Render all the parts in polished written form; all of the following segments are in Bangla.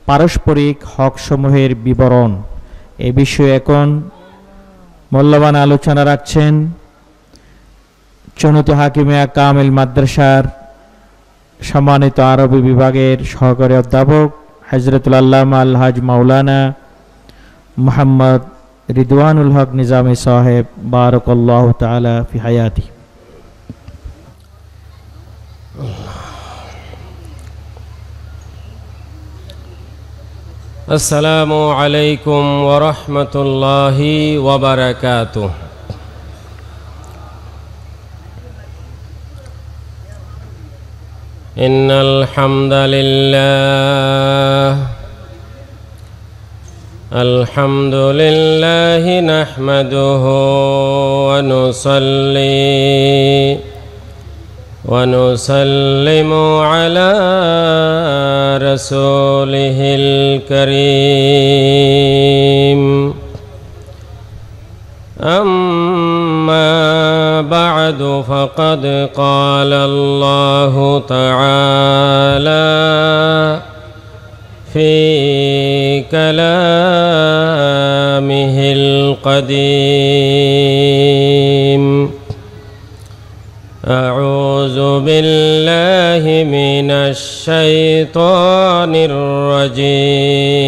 পারস্পরিক হকসমূহের বিবরণ এ বিষয়ে এখন মূল্যবান আলোচনা রাখছেন চুনুত হাকিমিয়া কামিল মাদ্রাসার সম্মানিত আরবি বিভাগের সহকারী অধ্যাপক হযরতুল আল্লামা আলহাজ মাওলানা মুহাম্মদ রিদওয়ানুল হক নিজামী সাহেব বারাকাল্লাহু তাআলা ফি হায়াতি। আসসালামু আলাইকুম ওয়া রাহমাতুল্লাহি ওয়া বারাকাতুহু। ইন্নাল হামদালিল্লাহ আলহামদুলিল্লাহি নাহমাদুহু ওয়া নুসাল্লি ونسلم على رسوله الكريم أما بعد فقد قال الله تعالى في كلامه القديم أعوذ بالله من الشيطان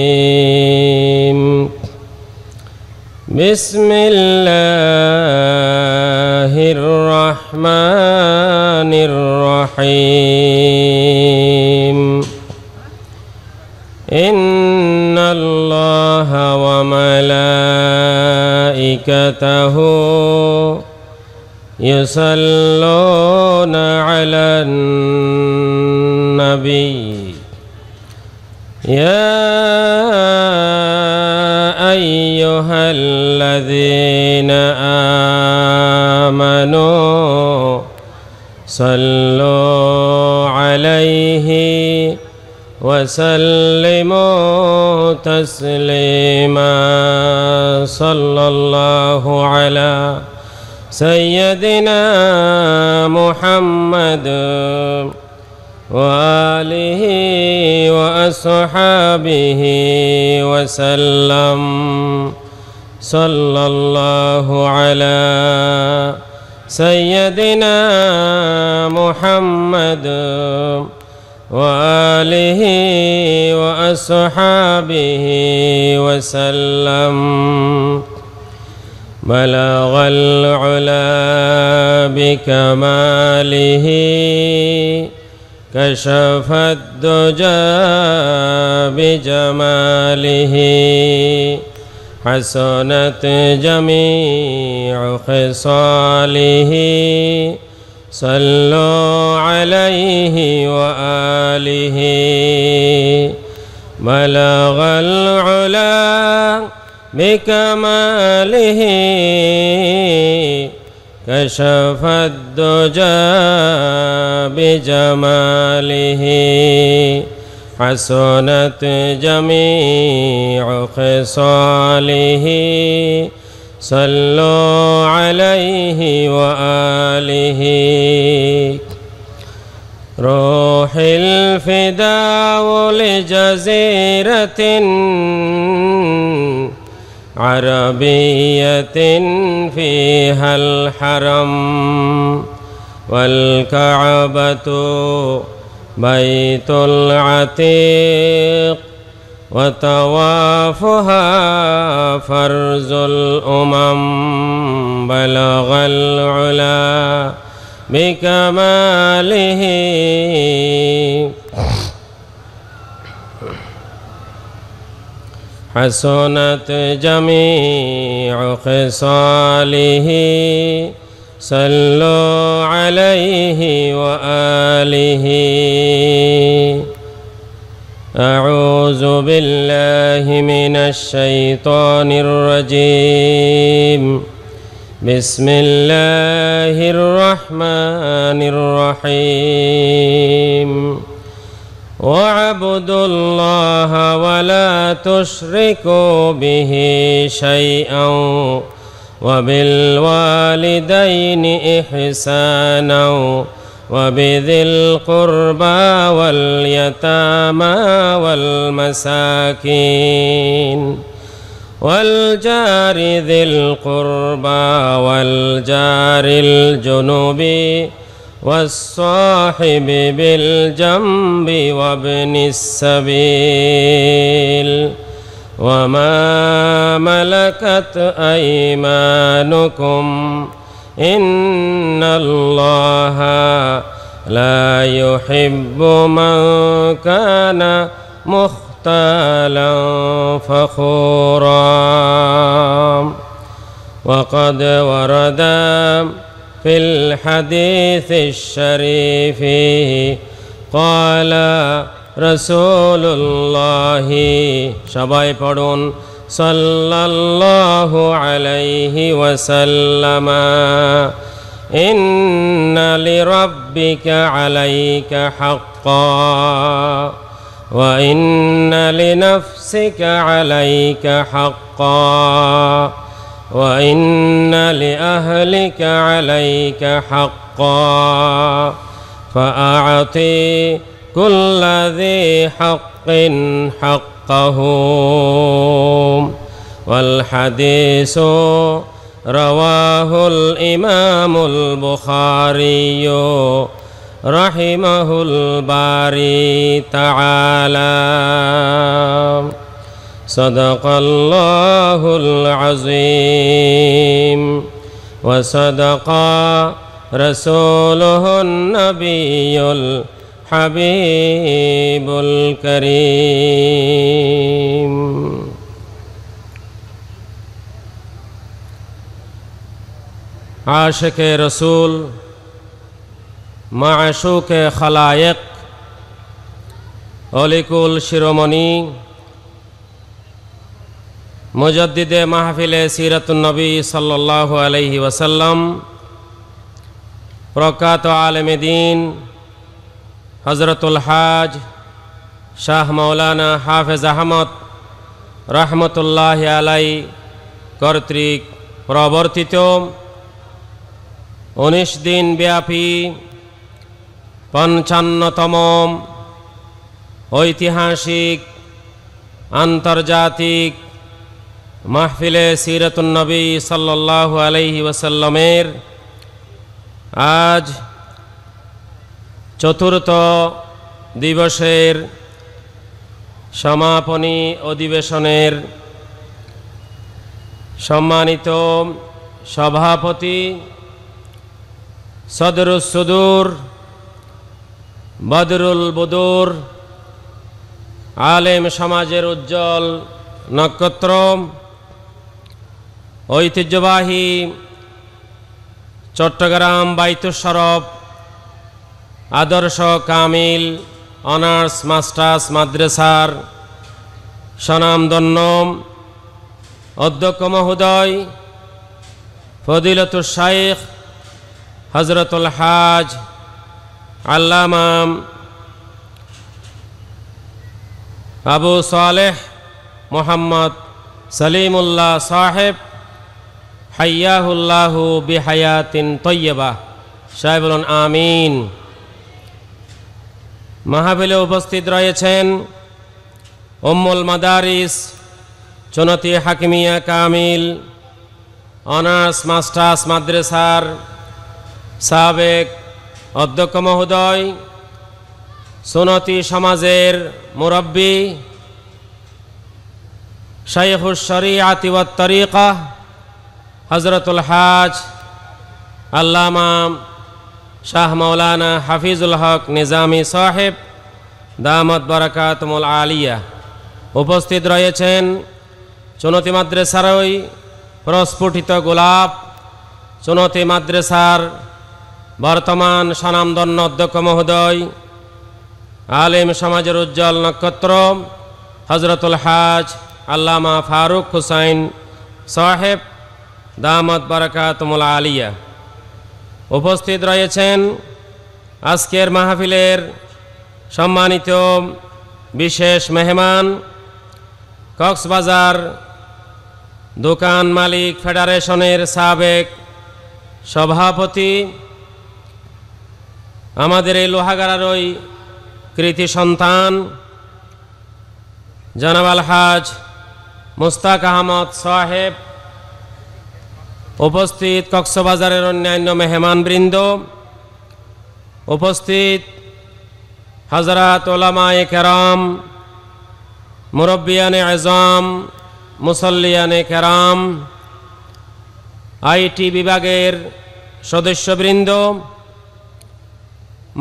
الرجيم بسم الله الرحمن الرحيم إن الله وملائكته يصلون على النبي يا أيها الذين آمنوا صلوا عليه وسلموا تسليما صلى الله على سيدنا محمد وآله وأصحابه وسلم صلى الله على سيدنا محمد وآله وأصحابه وسلم بلغ العلا بكماله كشف الدجى بجماله حسنت جميع خصاله صلوا عليه وآله بلغ العلا بكماله كشف الدجى بجماله حسنت جميع خصاله صلوا عليه وآله روح الفداء لجزيرة عربية فيها الحرم والكعبة بيت العتيق وطوافها فرز الأمم بلغ العلا بكماله حسنت جميع خصاله صلوا عليه وآله أعوذ بالله من الشيطان الرجيم بسم الله الرحمن الرحيم واعبدوا الله ولا تشركوا به شيئا وبالوالدين إحسانا وبذي القربى واليتامى والمساكين والجار ذي القربى والجار الجنوب والصاحب بالجنب وابن السبيل وما ملكت أيمانكم إن الله لا يحب من كان مختالا فخورا وقد ورد في الحديث الشريف قال رسول الله সবাই পড়ুন সাল্লাল্লাহু আলাইহি ওয়াসাল্লাম ইন্না লিরাব্বিকা আলাইকা হাক্কান ওয়া ইন্না লিনাফসিকা আলাইকা হাক্কান ওয়া ইন্না লিআহলিকা আলাইকা হাক্কান ফাআতি كل ذي حق حقه والحديث رواه الإمام البخاري رحمه الباري تعالى صدق الله العظيم وصدق رسوله النبي হাবিবুল করিম। আশিকে রসুল মাশুকে খালায়েক অলিকুল শিরোমণি মুজাদ্দিদে মাহফিলে সিরাতুন নবী সাল্লাল্লাহু আলাইহি ওয়াসাল্লাম প্রখ্যাত আলেমে দ্বীন হযরতুল হাজ শাহ মাওলানা হাফেজ আহমদ রহমতুল্লাহি আলাই কর্তৃক প্রবর্তিত 19 দিন ব্যাপী 55তম ঐতিহাসিক আন্তর্জাতিক মাহফিলে সিরাতুন নবী সাল্লাল্লাহু আলাইহি ওয়াসাল্লামের আজ চতুর্থ দিবসের সমাপনী অধিবেশনের সম্মানিত সভাপতি সদরুস সুদূর বদরুল বুদুর আলেম সমাজের উজ্জ্বল নক্ষত্র ঐতিহ্যবাহী চট্টগ্রাম বাইতুস শরফ আদর্শ কামিল অনার্স মাস্টার্স মাদ্রাসার স্বনামধন্য অধ্যক্ষ মহোদয় ফজিলতুল শাইখ হযরতুল হাজ আল্লামা আবু সালেহ মোহাম্মদ সলিমুল্লাহ সাহেব হাইয়াহুল্লাহু বিহায়াতিন তয়্যিবা সবাই বলুন আমিন। মাহফিলে উপস্থিত রয়েছেন উম্মুল মাদারিস চুনতি হাকিমিয়া কামিল অনার্স মাস্টার্স মাদ্রাসার সাবেক অধ্যক্ষ মহোদয়, সুন্নতি সমাজের মুরব্বী শাইখুশ শরিয়াতি ওয়াত তরিকা হযরতুল হাজ আল্লামা শাহ মাওলানা হাফিজুল হক নিজামী সাহেব দামাত বারাকাতুমুল আলিয়া। উপস্থিত রয়েছেন চুনতি মাদ্রাসারই প্রস্ফুটিত গোলাপ, চুনতি মাদ্রাসার বর্তমান স্বনামধন্য অধ্যক্ষ মহোদয়, আলেম সমাজের উজ্জ্বল নক্ষত্র হযরতুল হাজ আল্লামা ফারুক হুসাইন সাহেব দামাত বারাকাতুমুল আলিয়া। উপস্থিত রয়েছেন আজকের মাহফিলের সম্মানিত বিশেষ মেহমান, কক্সবাজার দোকান মালিক ফেডারেশনের সাবেক সভাপতি আমাদের এই লোহাগাড়ার ওই কৃতি সন্তান জনাব আলহাজ মুস্তাক আহমদ সাহেব, উপস্থিত কক্সবাজারের অন্যান্য মেহমানবৃন্দ, উপস্থিত হযরত উলামায়ে কেরাম, মুরব্বিয়ানে আজম, মুসল্লিয়ানে কেরাম, আইটি বিভাগের সদস্যবৃন্দ,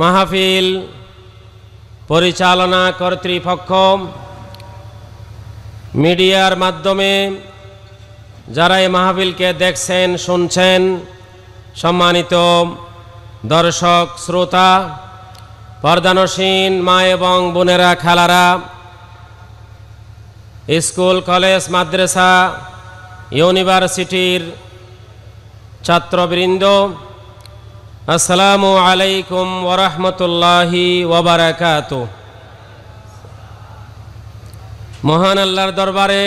মাহফিল পরিচালনা কর্তৃপক্ষ, মিডিয়ার মাধ্যমে যারা এই মাহফিলকে দেখছেন শুনছেন, সম্মানিত দর্শক শ্রোতা, পর্দানসীন মা এবং বোনেরা, খালারা, স্কুল কলেজ মাদ্রাসা ইউনিভার্সিটির ছাত্রবৃন্দ, আসসালামু আলাইকুম ওয়া রাহমাতুল্লাহি ওয়া বারাকাতুহু। মহান আল্লাহর দরবারে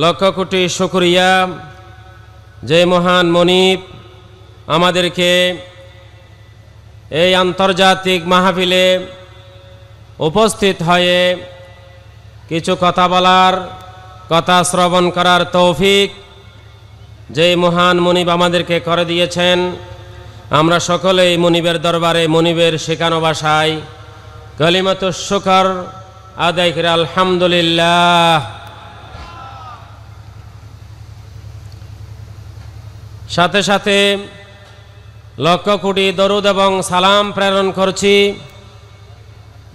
লক্ষ কোটি শুকরিয়া, যে মহান মনিব আমাদেরকে এই আন্তর্জাতিক মাহফিলে উপস্থিত হয়ে কিছু কথা বলার, কথা শ্রবণ করার তৌফিক যে মহান মনিব আমাদেরকে করে দিয়েছেন। আমরা সকলেই মনিবের দরবারে মনিবের শেখানো ভাষায় কালিমাতুশ শুকর আদায় করে আলহামদুলিল্লাহ। সাথে সাথে লক্ষ কোটি দরুদ এবং সালাম প্রেরণ করছি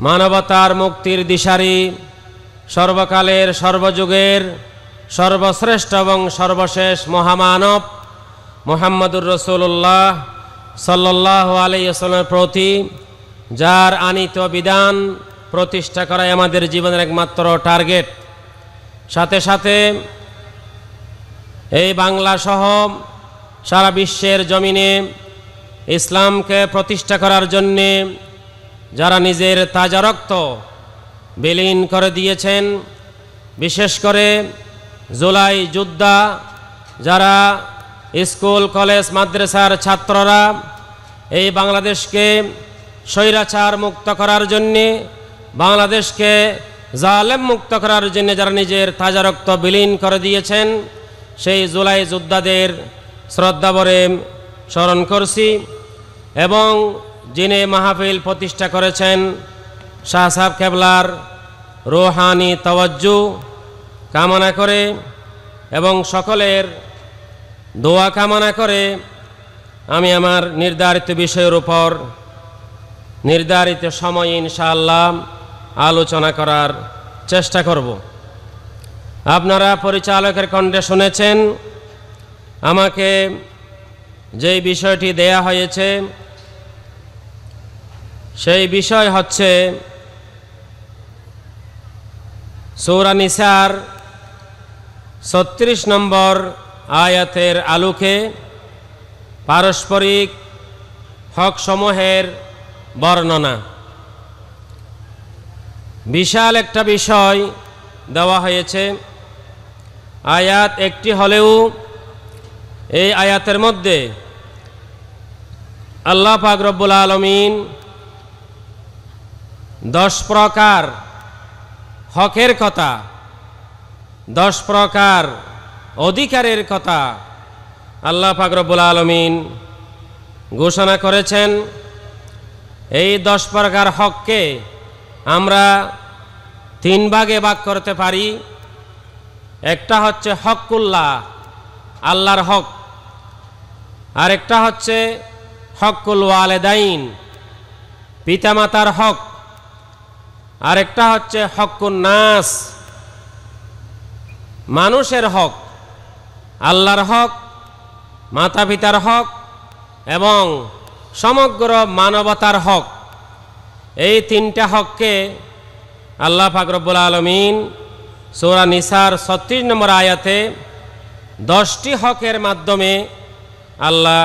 মানবতার মুক্তির দিশারি, সর্বকালের সর্বযুগের সর্বশ্রেষ্ঠ এবং সর্বশেষ মহামানব মুহাম্মদুর রাসূলুল্লাহ সাল্লাল্লাহু আলাইহি ওয়াসাল্লামের প্রতি, যার আনিত বিধান প্রতিষ্ঠা করাই আমাদের জীবনের একমাত্র টার্গেট। সাথে সাথে এই বাংলা সহ সারা বিশ্বের জমিনে ইসলামকে প্রতিষ্ঠা করার জন্যে যারা নিজের তাজা রক্ত বিলীন করে দিয়েছেন, বিশেষ করে জুলাই যোদ্ধা, যারা স্কুল কলেজ মাদ্রাসার ছাত্ররা এই বাংলাদেশকে স্বৈরাচার মুক্ত করার জন্যে, বাংলাদেশকে জালেম মুক্ত করার জন্য যারা নিজের তাজা রক্ত বিলীন করে দিয়েছেন, সেই জুলাই যোদ্ধাদের শ্রদ্ধাভরে স্মরণ করছি। এবং যিনি মাহফিল প্রতিষ্ঠা করেছেন শাহ সাহেব কেবলার রুহানি তাওয়াজ্জু কামনা করে এবং সকলের দোয়া কামনা করে আমি আমার নির্ধারিত বিষয়ের উপর নির্ধারিত সময় ইনশাআল্লাহ আলোচনা করার চেষ্টা করব। আপনারা পরিচালকের কণ্ঠে শুনেছেন আমাকে যেই বিষয়টি দেয়া হয়েছে, সেই বিষয় হচ্ছে সূরা নিসার 36 নম্বর আয়াতের আলোকে পারস্পরিক হক সমূহের বর্ণনা। বিশাল একটা বিষয় দেওয়া হয়েছে। আয়াত একটি হলেও এই আয়াতের মধ্যে আল্লাহ পাক রব্বুল আলামিন 10 প্রকার হকের কথা, 10 প্রকার অধিকারের কথা আল্লাহ পাক রব্বুল আলামিন ঘোষণা করেছেন। এই 10 প্রকার হককে আমরা 3 ভাগে ভাগ করতে পারি। একটা হচ্ছে হকুল্লাহ, আল্লাহর হক, আর একটা হচ্ছে হকুল ওয়ালিদাইন, পিতামাতার হক, আর একটা হচ্ছে হকুন নাস, মানুষের হক। আল্লাহর হক, মাতা পিতার হক এবং সমগ্র মানবতার হক, এই 3টা হককে আল্লাহ পাক রব্বুল আলামিন সূরা নিসার 36 নম্বর আয়াতে 10টি হকের মাধ্যমে আল্লাহ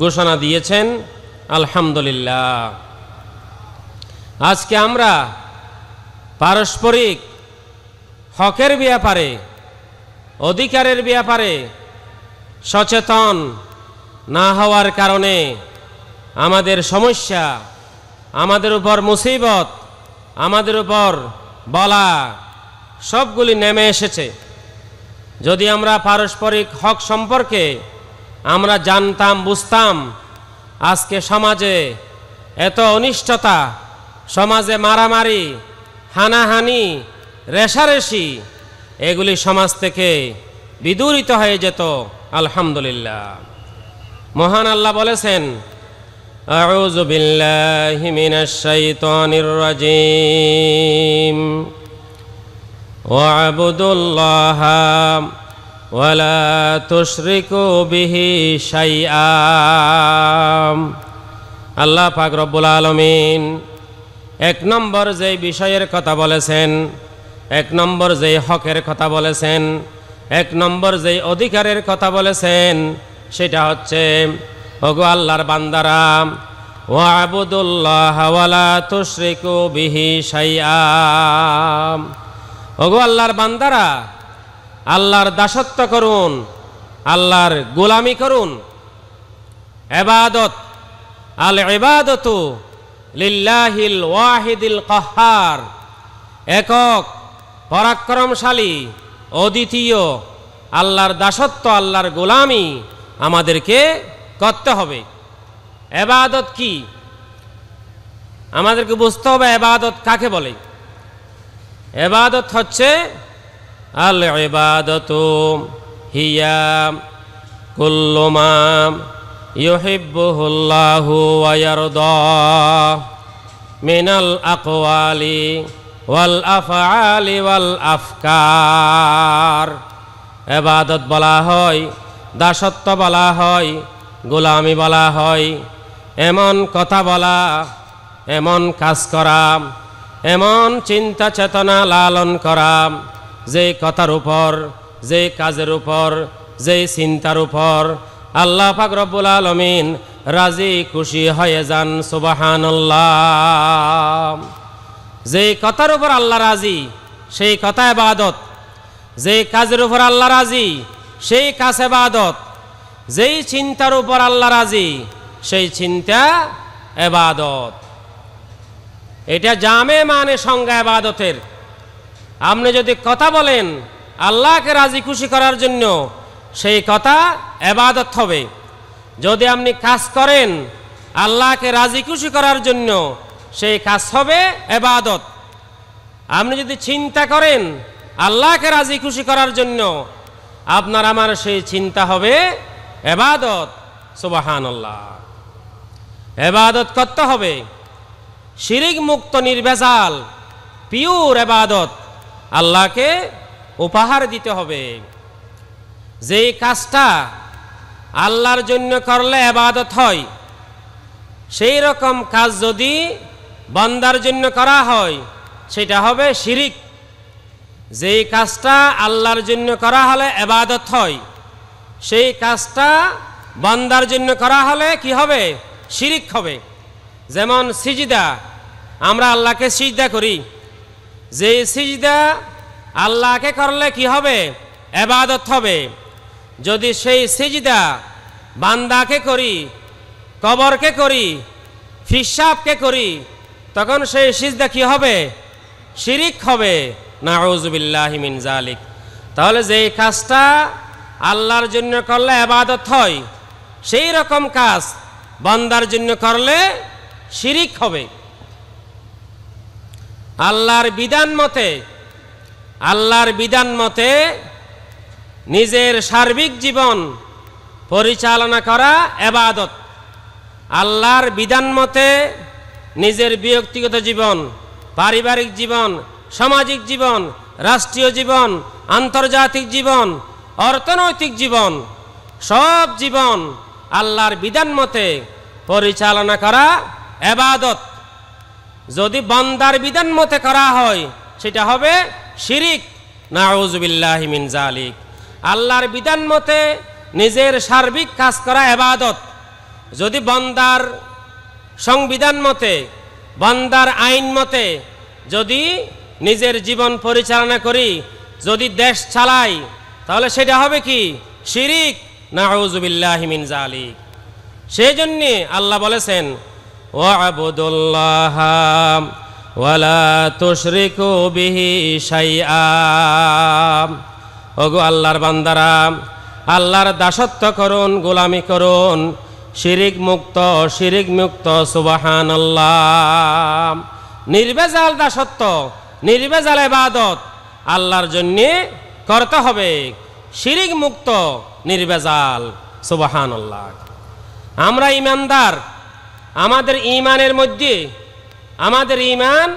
ঘোষণা দিয়েছেন। আলহামদুলিল্লাহ। আজকে আমরা পারস্পরিক হকের ব্যাপারে, অধিকারের ব্যাপারে সচেতন না হওয়ার কারণে আমাদের সমস্যা, আমাদের উপর মুসিবত, আমাদের উপর বলা সবগুলি নেমে এসেছে। যদি আমরা পারস্পরিক হক সম্পর্কে আমরা জানতাম, বুঝতাম, আজকে সমাজে এত অনিষ্টতা, সমাজে মারামারি, হানাহানি, রেষারেষি, এগুলি সমাজ থেকে বিদূরিত হয়ে যেত। আলহামদুলিল্লাহ। মহান আল্লাহ বলেছেন, আউযু বিল্লাহি মিনাশ শাইতানির রাজীম ওয়া'বুদুল্লাহা ওয়ালা তুশরিকু বিহি শাইআ। আল্লাহ পাক রব্বুল আলামিন এক নম্বর যে বিষয়ের কথা বলেছেন, এক নম্বর যে হকের কথা বলেছেন, এক নম্বর যে অধিকারের কথা বলেছেন, সেটা হচ্ছে, ওগো আল্লাহর বান্দারা, ওয়া'বুদুল্লাহা ওয়ালা তুশরিকু বিহি শাইআ। ওগো আল্লাহর বান্দারা, আল্লাহর দাসত্ব করুন, আল্লাহর গোলামি করুন। ইবাদত, আল ইবাদতু লিল্লাহিল ওয়াহিদিল কাহ্হার, একক পরাক্রমশালী অদ্বিতীয় আল্লাহর দাসত্ব, আল্লাহর গোলামি আমাদেরকে করতে হবে। ইবাদত কি আমাদেরকে বুঝতে হবে। ইবাদত কাকে বলে? ইবাদত হচ্ছে, আল ইবাদতু হিয়া কুল্লু মা ইউহিব্বুহুল্লাহু ওয়া ইয়ারদা মিনাল আকওয়ালি ওয়াল আফআলি ওয়াল আফকার। ইবাদত বলা হয়, দাসত্ব বলা হয়, গোলামি বলা হয়, এমন কথা বলা, এমন কাজ করা, এমন চিন্তা চেতনা লালন করা, যে কথার উপর, যে কাজের উপর, যে চিন্তার উপর আল্লাহ পাক রব্বুল আলামিন রাজি খুশি হয়ে যান। সুবহানাল্লাহ। যে কথার উপর আল্লাহ রাজি, সেই কথা ইবাদত। যে কাজের উপর আল্লাহ রাজি, সেই কাজ ইবাদত। যেই চিন্তার উপর আল্লাহ রাজি, সেই চিন্তা ইবাদত। এটা জামে মানে সংজ্ঞা ইবাদতের। আপনি যদি কথা বলেন আল্লাহকে রাজি খুশি করার জন্য, সেই কথা ইবাদত হবে। যদি আপনি কাজ করেন আল্লাহকে রাজি খুশি করার জন্য, সেই কাজ হবে ইবাদত। আপনি যদি চিন্তা করেন আল্লাহকে রাজি খুশি করার জন্য, আপনার আমার সেই চিন্তা হবে ইবাদত। সুবহানাল্লাহ। ইবাদত করতে হবে শিরিক মুক্ত, নির্ভেজাল, পিওর ইবাদত আল্লাহকে উপহার দিতে হবে। যেই কাজটা আল্লাহর জন্য করলে ইবাদত হয়, সেই রকম কাজ যদি বান্দার জন্য করা হয়, সেটা হবে শিরিক। যেই কাজটা আল্লাহর জন্য করা হলে ইবাদত হয়, সেই কাজটা বান্দার জন্য করা হলে কি হবে? শিরিক হবে। যেমন সিজদা, আমরা আল্লাহকে সিজদা করি। যে সিজদা আল্লাহকে করলে কি হবে? ইবাদত হবে। যদি সেই সিজদা বান্দাকে করি, কবরকে করি, ফিসাবকে করি, তখন সেই সিজদা কি হবে? শিরিক হবে। নাউযু বিল্লাহি মিন যালিক। তাহলে যেই কাজটা আল্লাহর জন্য করলে ইবাদত হয়, সেই রকম কাজ বান্দার জন্য করলে শিরিক হবে। আল্লাহর বিধান মতে নিজের সার্বিক জীবন পরিচালনা করা ইবাদত। আল্লাহর বিধান মতে নিজের ব্যক্তিগত জীবন, পারিবারিক জীবন, সামাজিক জীবন, রাষ্ট্রীয় জীবন, আন্তর্জাতিক জীবন, অর্থনৈতিক জীবন, সব জীবন আল্লাহর বিধান মতে পরিচালনা করা ইবাদত। যদি বান্দার বিধান মতে করা হয়, সেটা হবে শিরিক। নাউযু বিল্লাহি মিন যালিক। আল্লাহর বিধান মতে নিজের সার্বিক কাজ করা ইবাদত। যদি বান্দার সংবিধান মতে, বান্দার আইন মতে যদি নিজের জীবন পরিচালনা করি, যদি দেশ চালাই, তাহলে সেটা হবে কি? শিরিক। নাউযু বিল্লাহি মিন যালিক। সেই জন্যে আল্লাহ বলেছেন ওয়াবুদুল্লাহ ওয়ালা তুশরিকু বিহি শাইআ। ওগো আল্লাহর বান্দারা, আল্লাহর দাসত্ব করুন, গোলামি করুন, শিরিক মুক্ত সুবহানাল্লাহ। নির্ভেজাল দাসত্ব, নির্ভেজাল ইবাদত আল্লাহর জন্যে করতে হবে, শিরিক মুক্ত নির্ভেজাল সুবহানাল্লাহ। আমরা ঈমানদার, আমাদের ঈমানের মধ্যে আমাদের ঈমান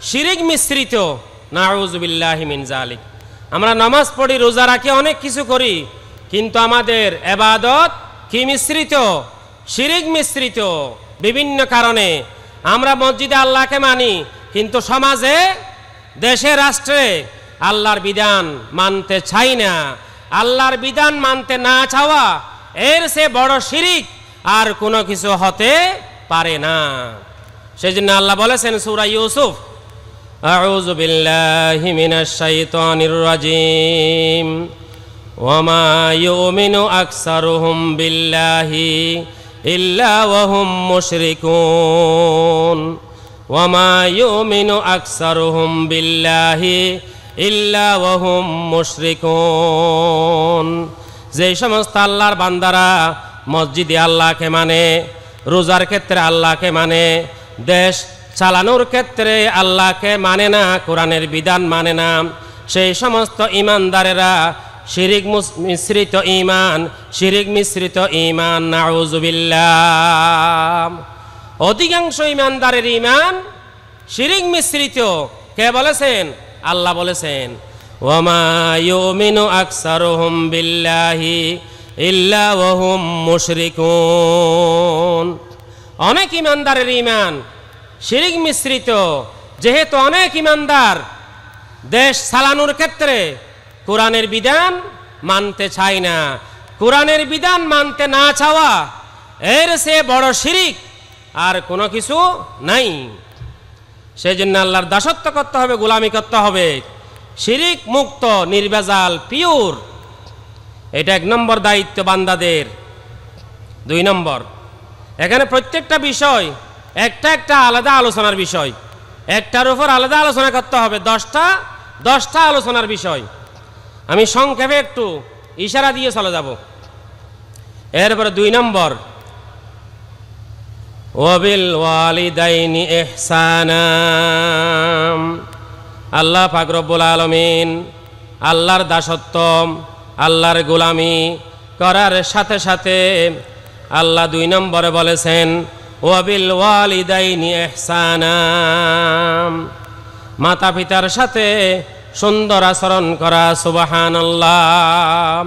শিরিক মিশ্রিত, নাউযু বিল্লাহি মিন যালিক। আমরা নামাজ পড়ি, রোজা রাখি, অনেক কিছু করি, কিন্তু আমাদের ইবাদত কি মিশ্রিত? শিরিক মিশ্রিত। বিভিন্ন কারণে আমরা মসজিদে আল্লাহকে মানি, কিন্তু সমাজে, দেশে, রাষ্ট্রে আল্লাহর বিধান মানতে চাই না। আল্লাহর বিধান মানতে না চাওয়া এর চেয়ে বড় শিরিক আর কোনো কিছু হতে পারে না। সেজন্য আল্লাহ বলেছেন সূরা ইউসুফ, আউযু বিল্লাহি মিনাশ শাইতানির রাজিম, ওয়ামা ইউমিনু আকসারুহুম বিল্লাহি ইল্লা ওয়াহুম মুশরিকুন, ওয়ামা ইউমিনু আকসারুহুম বিল্লাহি ইল্লা ওয়াহুম মুশরিকুন। যে সমস্ত আল্লাহর বান্দারা মসজিদে আল্লাহকে মানে, রোজার ক্ষেত্রে আল্লাহকে মানে, দেশ চালানোর ক্ষেত্রে আল্লাহকে মানে না, কোরআনের বিধান মানে না, সেই সমস্ত ঈমানদারেরা শিরিক মিশ্রিত ঈমান, শিরিক মিশ্রিত ঈমান, নাউযু বিল্লাহ। অধিকাংশ ঈমানদারের ঈমান শিরিক মিশ্রিত। কে বলেছেন? আল্লাহ বলেছেন ওয়ামা ইউমিনু আকসারুহুম বিল্লাহি ইল্লা ওয়াহুম মুশরিকুন। অনেক ঈমানদারের ঈমান শিরিক মিশ্রিত। যেহেতু অনেক ঈমানদার দেশ চালানোর ক্ষেত্রে কোরআনের বিধান মানতে চায় না, কোরআনের বিধান মানতে না চাওয়া এর চেয়ে বড় শিরিক আর কোনো কিছু নাই। সেই জন্য আল্লাহর দাসত্ব করতে হবে, গোলামি করতে হবে, শিরিক মুক্ত, নির্ভেজাল, পিওর। এটা 1 নম্বর দায়িত্ব বান্দাদের। 2 নম্বর, এখানে প্রত্যেকটা বিষয় একটা আলাদা আলোচনার বিষয়, একটার উপর আলাদা আলোচনা করতে হবে। 10টা আলোচনার বিষয়। আমি সংক্ষেপে একটু ইশারা দিয়ে চলে যাব। এরপরে 2 নম্বর, ওয়াবিল ওয়ালিদাইনি ইহসানা। আল্লাহ পাক রব্বুল আলামিন আল্লাহর দাসত্ব, আল্লাহর গোলামি করার সাথে সাথে আল্লাহ 2 নম্বরে বলেছেন ওয়াবিল ওয়ালিদাইনি ইহসানা, মাতা পিতার সাথে সুন্দর আচরণ করা। সুবহানাল্লাহ।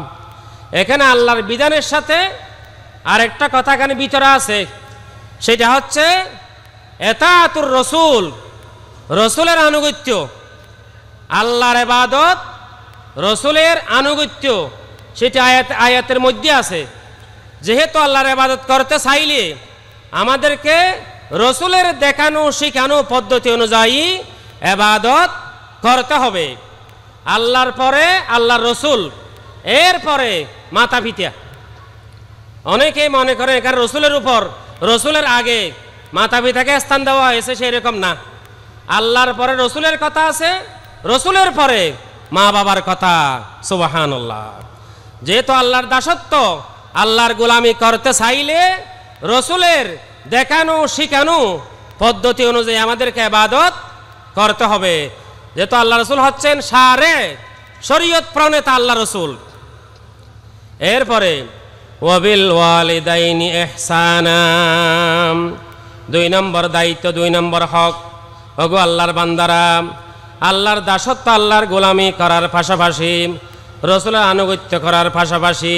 এখানে আল্লাহর বিধানের সাথে আরেকটা কথা এখানে ভিতরে আছে, সেটা হচ্ছে এতাতুর রসুল, রসুলের আনুগত্য। আল্লাহর ইবাদত, রসুলের আনুগত্য, সেটা আয়াতের মধ্যে আছে। যেহেতু আল্লাহর ইবাদত করতে চাইলে আমাদেরকে রসুলের দেখানো শিখানো পদ্ধতি অনুযায়ী ইবাদত করতে হবে। আল্লাহর পরে আল্লাহর রসুল, এরপরে মাতা পিতা। অনেকেই মনে করে এখানে রসুলের উপর, রসুলের আগে মাতা পিতাকে স্থান দেওয়া হয়েছে, সেরকম না। আল্লাহর পরে রসুলের কথা আছে, রসুলের পরে মা বাবার কথা। সুবহানাল্লাহ। যেহেতু আল্লাহর দাসত্ব, আল্লাহর গোলামি করতে চাইলে রসুলের দেখানো শিখানো পদ্ধতি অনুযায়ী আমাদেরকে ইবাদত করতে হবে। যেহেতু আল্লাহ রসুল হচ্ছেন সারে শরীয়ত প্রণেতা আল্লাহ রসুল। এরপরে ওয়াবিল ওয়ালিদাইনি ইহসানা, 2 নম্বর দায়িত্ব, 2 নম্বর হক। ওগো আল্লাহর বান্দারা, আল্লাহর দাসত্ব, আল্লাহর গোলামি করার পাশাপাশি, রসুলের আনুগত্য করার পাশাপাশি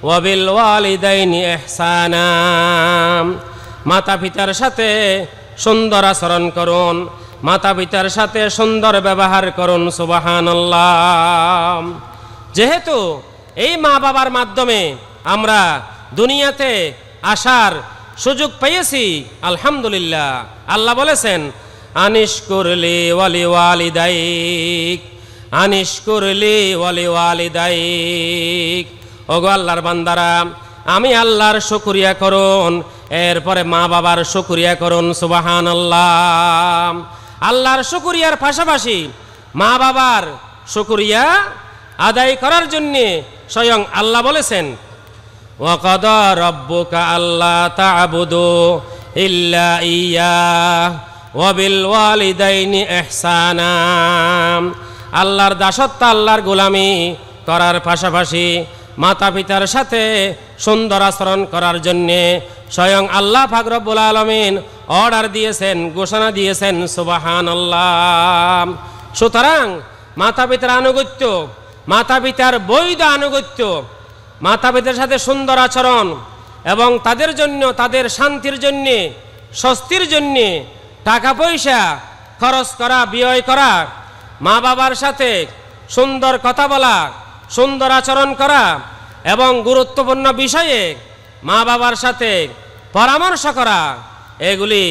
ওয়াবিল ওয়ালিদাইনি ইহসানা, মাতা পিতার সাথে সুন্দর আচরণ করুন, মাতা পিতার সাথে সুন্দর ব্যবহার করুন। সুবহানাল্লাহ। যেহেতু এই মা বাবার মাধ্যমে আমরা দুনিয়াতে আসার সুযোগ পেয়েছি, আলহামদুলিল্লাহ। আল্লাহ বলেছেন আনিশকুরলি ওয়ালি ওয়ালিদাইক, আনিশকুরলি ওয়ালি ওয়ালিদাইক। ওগো আল্লাহর বান্দারা, আমি আল্লাহর শুকরিয়া করুন, এরপরে মা বাবার শুকরিয়া করুন। সুবহানাল্লাহ। আল্লাহর শুকরিয়ার পাশাপাশি মা বাবার শুকরিয়া আদায় করার জন্যে স্বয়ং আল্লাহ বলেছেন, ওয়াকাদা রাব্বুকা আল্লা তা'বুদু ইল্লা ইয়্যাহ ওয়া বিল ওয়ালিদাইনি ইহসানা। আল্লাহর দাসত্ব, আল্লাহর গোলামি করার পাশাপাশি মাতা পিতার সাথে সুন্দর আচরণ করার জন্যে স্বয়ং আল্লাহ পাক রব্বুল আলামিন অর্ডার দিয়েছেন, ঘোষণা দিয়েছেন। সুবহানাল্লাহ। সুতরাং মাতা পিতার আনুগত্য, মাতা পিতার বৈধ আনুগত্য, মাতা পিতার সাথে সুন্দর আচরণ এবং তাদের জন্য, তাদের শান্তির জন্যে, স্বস্তির জন্যে টাকা পয়সা খরচ করা, ব্যয় করা, মা বাবার সাথে সুন্দর কথা বলা, সুন্দর আচরণ করা এবং গুরুত্বপূর্ণ বিষয়ে মা বাবার সাথে পরামর্শ করা, এগুলি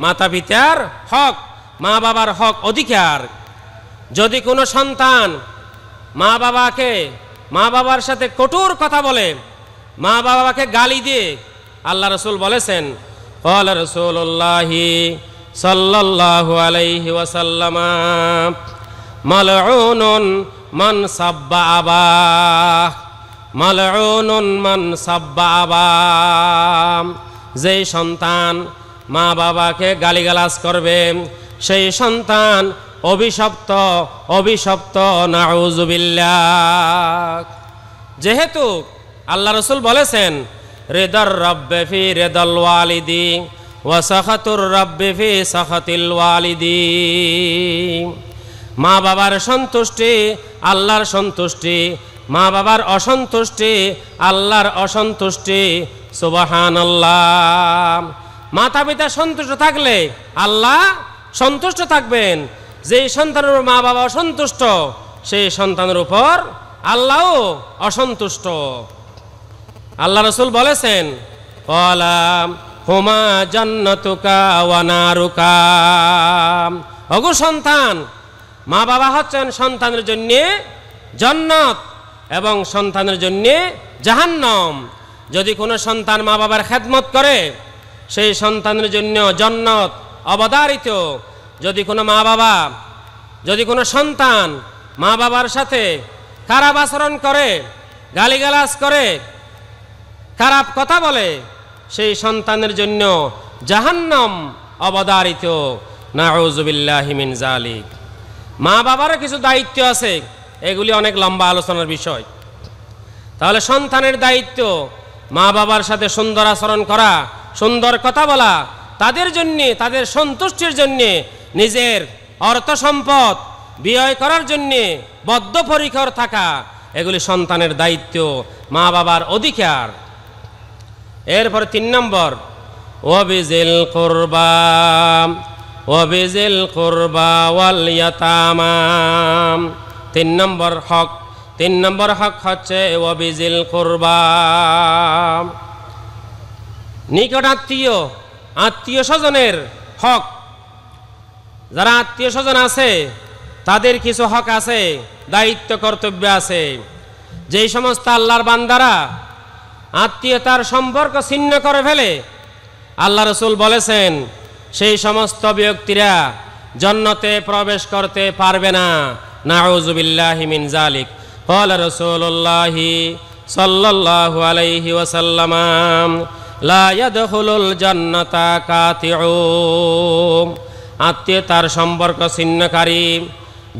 মাতা পিতার হক, মা বাবার হক, অধিকার। যদি কোনো সন্তান মা বাবার সাথে কঠোর কথা বলে, মা বাবাকে গালি দিয়ে, আল্লাহ রাসূল বলেছেন, ক্বালা রাসূলুল্লাহি সাল্লাল্লাহু আলাইহি ওয়াসাল্লাম, মালউনুন মান সাব্বা আবাহ, মালউনুন মান সাব্বা আবাহ। যেই সন্তান মা বাবাকে গালিগালাজ করবে সেই সন্তান অভিশপ্ত, অভিশপ্ত, নাউযুবিল্লাহ। যেহেতু আল্লাহ রাসূল বলেছেন, রিদার রাব্বি ফি রিদাল ওয়ালিদি ওয়া সাখাতুর রাব্বি ফি সাখাতিল ওয়ালিদি। মা বাবার সন্তুষ্টি আল্লাহর সন্তুষ্টি, মা বাবার অসন্তুষ্টি আল্লাহর অসন্তুষ্টি। সুবহানাল্লাহ। মাতা পিতা সন্তুষ্ট থাকলে আল্লাহ সন্তুষ্ট থাকবেন। যেই সন্তানের উপর মা বাবা অসন্তুষ্ট, সেই সন্তানের উপর আল্লাহও অসন্তুষ্ট। আল্লাহ রাসূল বলেছেন, ক্বালা হুমা জান্নাতুকা ওয়া নারুকা। ওগো সন্তান, মা বাবা হচ্ছেন সন্তানের জন্য জান্নাত এবং সন্তানের জন্য জাহান্নাম। যদি কোনো সন্তান মা বাবার খেদমত করে, সেই সন্তানের জন্য জান্নাত অবধারিত। যদি কোনো সন্তান মা বাবার সাথে খারাপ আচরণ করে, গালিগালাজ করে, খারাপ কথা বলে, সেই সন্তানের জন্য জাহান্নাম অবধারিত। নাউযুবিল্লাহি মিন যালিক। মা বাবারও কিছু দায়িত্ব আছে, এগুলি অনেক লম্বা আলোচনার বিষয়। তাহলে সন্তানের দায়িত্ব মা বাবার সাথে সুন্দর আচরণ করা, সুন্দর কথা বলা, তাদের জন্যে, তাদের সন্তুষ্টির জন্যে নিজের অর্থ সম্পদ ব্যয় করার জন্যে বদ্ধপরিকর থাকা, এগুলি সন্তানের দায়িত্ব, মা বাবার অধিকার। এরপরে 3 নম্বর, ওয়াবিজিল কুরবা, ওয়াবিজিল কুরবা ওয়াল ইয়াতামা। 3 নম্বর হক, 3 নম্বর হক হচ্ছে ওয়াবিজিল কুরবা। নিকটাত্মীয়, আত্মীয় স্বজনের হক। যারা আত্মীয় স্বজন আছে তাদের কিছু হক আছে, দায়িত্ব, কর্তব্য আছে। যেই সমস্ত আল্লাহর বান্দারা আত্মীয়তার সম্পর্ক ছিন্ন করে ফেলে, আল্লাহ রাসূল বলেছেন, সেই সমস্ত ব্যক্তিরা জান্নাতে প্রবেশ করতে পারবে না। নাউযুবিল্লাহি মিন যালিক। ক্বালা রাসূলুল্লাহি সাল্লাল্লাহু আলাইহি ওয়াসাল্লাম, লা ইয়াদখুলুল জান্নাতা কাতিউ। আত্মীয়তার সম্পর্ক ছিন্নকারী